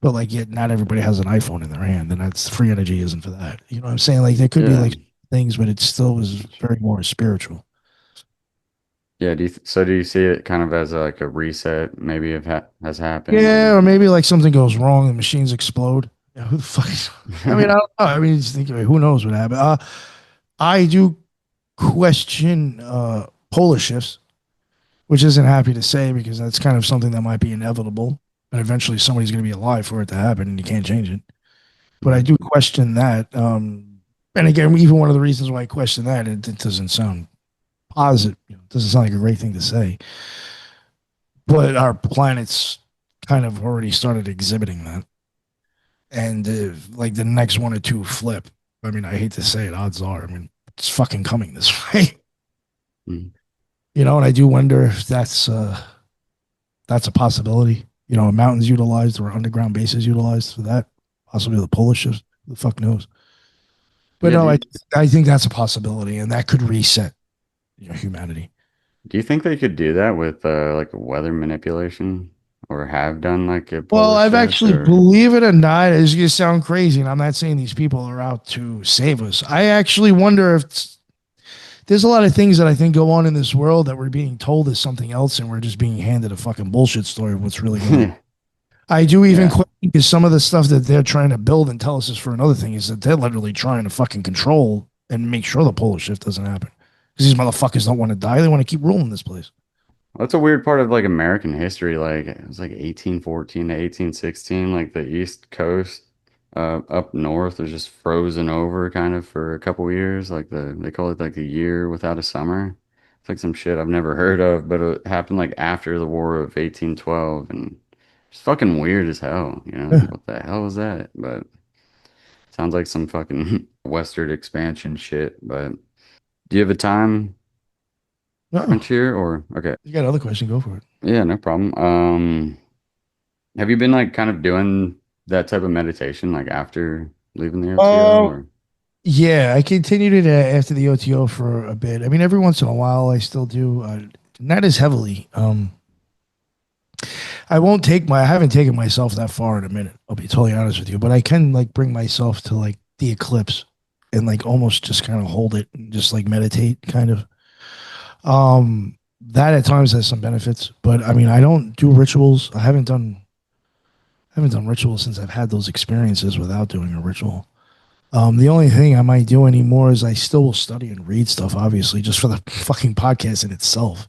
S2: but like yet not everybody has an iPhone in their hand, and that's free energy isn't for that. You know what I'm saying? Like there could be
S1: Yeah.
S2: like things, but it still was very more spiritual.
S1: Yeah, so do you see it kind of as like a reset maybe have ha has happened
S2: Yeah, or
S1: and
S2: maybe like something goes wrong, the machines explode. Yeah, who the fuck is? I mean, I don't know. I mean, just think, who knows what happened. I do question polar shifts, which isn't happy to say because that's kind of something that might be inevitable, and eventually somebody's going to be alive for it to happen, and you can't change it. But I
S1: Mhm.
S2: do question that. And again, even one of the reasons why I question that, it doesn't sound positive. It doesn't sound like a great thing to say. But our planet's kind of already started exhibiting that. And like the next one or two flip. I mean, I hate to say it, odds are. I mean, it's fucking coming this way.
S1: Mhm.
S2: And I do wonder if that's a possibility. Mountains utilized or underground bases utilized for that. Possibly the polar shifts. Who the fuck knows? But
S1: Yeah,
S2: no, I think that's a possibility, and that could reset humanity.
S1: do you think they could do that with like weather manipulation or have done like a
S2: Well,
S1: polar
S2: I've
S1: shift
S2: actually,
S1: or
S2: believe it or not, it's going to sound crazy, and I'm not saying these people are out to save us. I actually wonder if there's a lot of things that I think go on in this world that we're being told is something else, and we're just being handed a fucking bullshit story of what's really going on. I do even
S1: yeah.
S2: question because some of the stuff that they're trying to build and tell us is for another thing is that they're literally trying to fucking control and make sure the polar shift doesn't happen. Because these motherfuckers don't want to die; they want to keep ruling this place.
S1: That's a weird part of like American history. Like it was like 1814 to 1816, like the East Coast up north was just frozen over kind of for a couple years. Like they call it like a year without a summer. It's like some shit I've never heard of, but it happened like after the War of 1812 and it's fucking weird as hell.
S2: Yeah.
S1: What the hell was that? But sounds like some fucking western expansion shit. But do you have a time
S2: No,
S1: crunch here or okay?
S2: you got another question? Go for it.
S1: Yeah, no problem. Have you been like kind of doing that type of meditation like after leaving the O.T.O
S2: Oh,
S1: or
S2: yeah, I continued it after the OTO for a bit. I mean, every once in a while, I still do, not as heavily. I haven't taken myself that far in a minute. I'll be totally honest with you, but I can like bring myself to like the eclipse and like almost just kind of hold it and just like meditate kind of. That at times has some benefits, but I mean, I don't do rituals. I haven't done rituals since I've had those experiences without doing a ritual. The only thing I might do anymore is I still will study and read stuff, obviously, just for the fucking podcast in itself.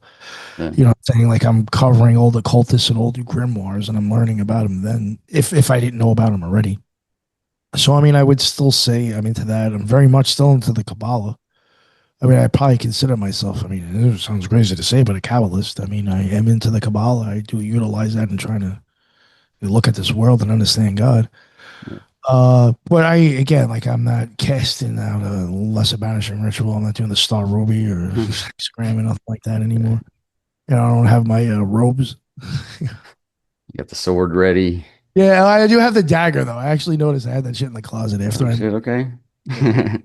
S1: yeah.
S2: You know what I'm saying? Like I'm covering old occultists and old grimoires and I'm learning about them then if I didn't know about them already. So I mean I would still say I'm into that. I'm very much still into the Kabbalah. I mean I probably consider myself, I mean it sounds crazy to say, but a Kabbalist. I mean I am into the Kabbalah. I do utilize that in trying to look at this world and understand God. But I again, like I'm not casting out a lesser banishing ritual. I'm not doing the Star Ruby or Scram or nothing like that
S1: Yeah.
S2: anymore. And I don't have my robes.
S1: You got the sword ready.
S2: Yeah, I do have the dagger though. I actually noticed I had that shit in the closet after
S1: Oh
S2: I.
S1: shit, okay.
S2: Yeah.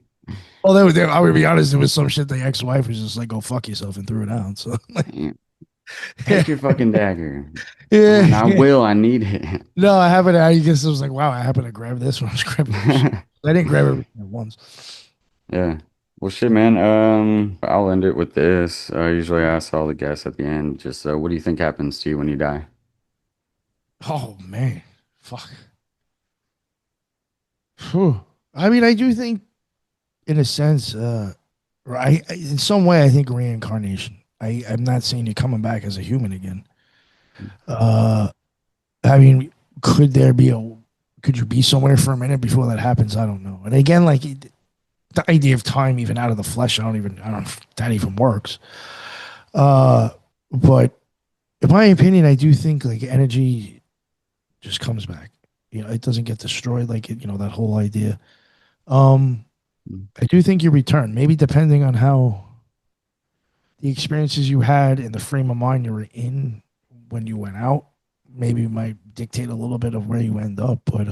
S2: Well, I would be honest. It was some shit. The ex-wife was just like, "Go fuck yourself," and threw it out. So, like,
S1: Damn.
S2: yeah,
S1: Take your fucking dagger.
S2: yeah,
S1: Fine, I
S2: yeah.
S1: will. I need it.
S2: No, I haven't. I guess it was like, wow, I happened to grab this when I was grabbing some shit. I didn't grab everything at once.
S1: Yeah. Well, shit, man. I'll end it with this. I usually ask all the guests at the end, just what do you think happens to you when you die?
S2: Oh man, fuck. Phew. I mean, I do think, in a sense, right? In some way, I think reincarnation. I'm not saying you're coming back as a human again. Uh, I mean, could there be a? Could you be somewhere for a minute before that happens? I don't know. And again, like the idea of time, even out of the flesh, I don't know if that even works. Uh, but in my opinion, I do think like energy just comes back. You know, it doesn't get destroyed like it, that whole idea. Um, I do think you return, maybe depending on how the experiences you had and the frame of mind you were in when you went out, maybe might dictate a little bit of where you end up. But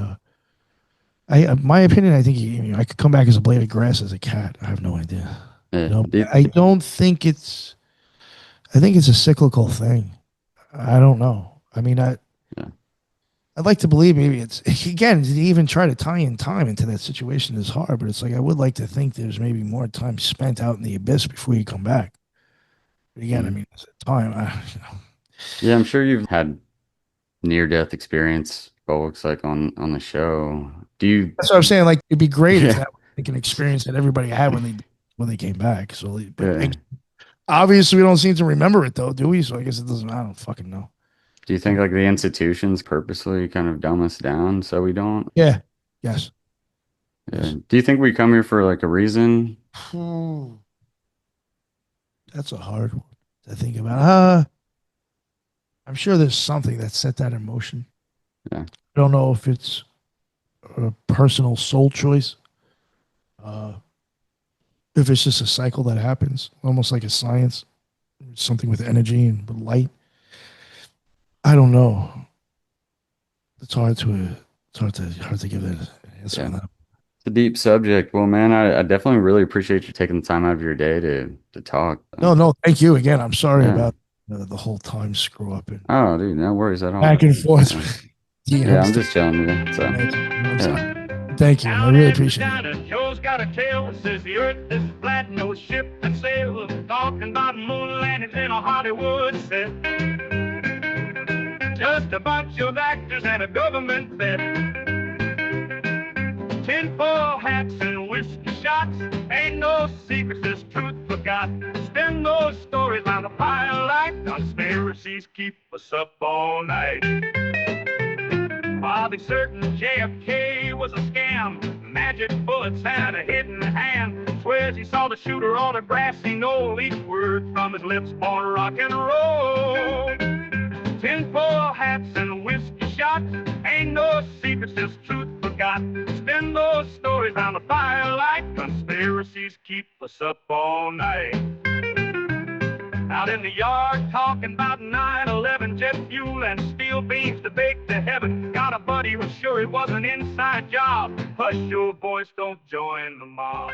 S2: my opinion, I think I could come back as a blade of grass as a cat. I have no idea.
S1: Yeah.
S2: I don't think it's. I think it's a cyclical thing. I don't know. I mean,
S1: Yeah.
S2: I'd like to believe maybe it's again to even try to tie in time into that situation is hard, but it's like I would like to think there's maybe more time spent out in the abyss before you come back. But again, I
S1: Mm.
S2: mean, it's time.
S1: Yeah, I'm sure you've had near-death experience, folks, like on the show. Do you?
S2: That's what I'm saying. Like it'd be great if
S1: Yeah.
S2: that was like an experience that everybody had when they came back. So, but
S1: Yeah.
S2: obviously we don't seem to remember it though, do we? So I guess it doesn't. I don't fucking know.
S1: Do you think like the institutions purposely kind of dumb us down so we don't?
S2: Yeah. Yes.
S1: Yeah.
S2: Yes.
S1: Do you think we come here for like a reason?
S2: Hmm. That's a hard one to think about. I'm sure there's something that set that in motion.
S1: Yeah.
S2: I don't know if it's a personal soul choice, uh, if it's just a cycle that happens, almost like a science, something with energy and with light. I don't know. It's hard to hard to give that an answer
S1: Yeah.
S2: on that.
S1: It's a deep subject. Well, man, I definitely really appreciate you taking the time out of your day to talk.
S2: No, no, thank you again. I'm sorry
S1: Yeah.
S2: about the whole time screw up and
S1: Oh, dude, no worries at all.
S2: back and forth
S1: Yeah.
S2: with
S1: Yeah, I'm
S2: DMs.
S1: just chilling with you. So,
S2: Thank you. I'm
S1: yeah.
S2: sorry. Thank you. I
S3: Down
S2: really
S3: in
S2: appreciate it.
S3: China, Joe's got a tale. Says the earth is flat, no ship can sail. Talking about moon landings in a Hollywood set. Just a bunch of actors and a government vet. Tinfoil hats and whiskey shots. Ain't no secrets, this truth forgot. Spin those stories on the firelight. Conspiracies keep us up all night. Bobby certain JFK was a scam. Magic bullets and a hidden hand. Swears he saw the shooter on a grassy knoll. Each word from his lips on rock and roll. Tinfoil hats and whiskey shots. Ain't no secrets, this truth forgot. Spin those stories on the firelight. Conspiracies keep us up all night. Out in the yard talking about 9/11 jet fuel and steel beams to bake to heaven. Got a buddy who's sure it was an inside job. Hush your voice, don't join the mob.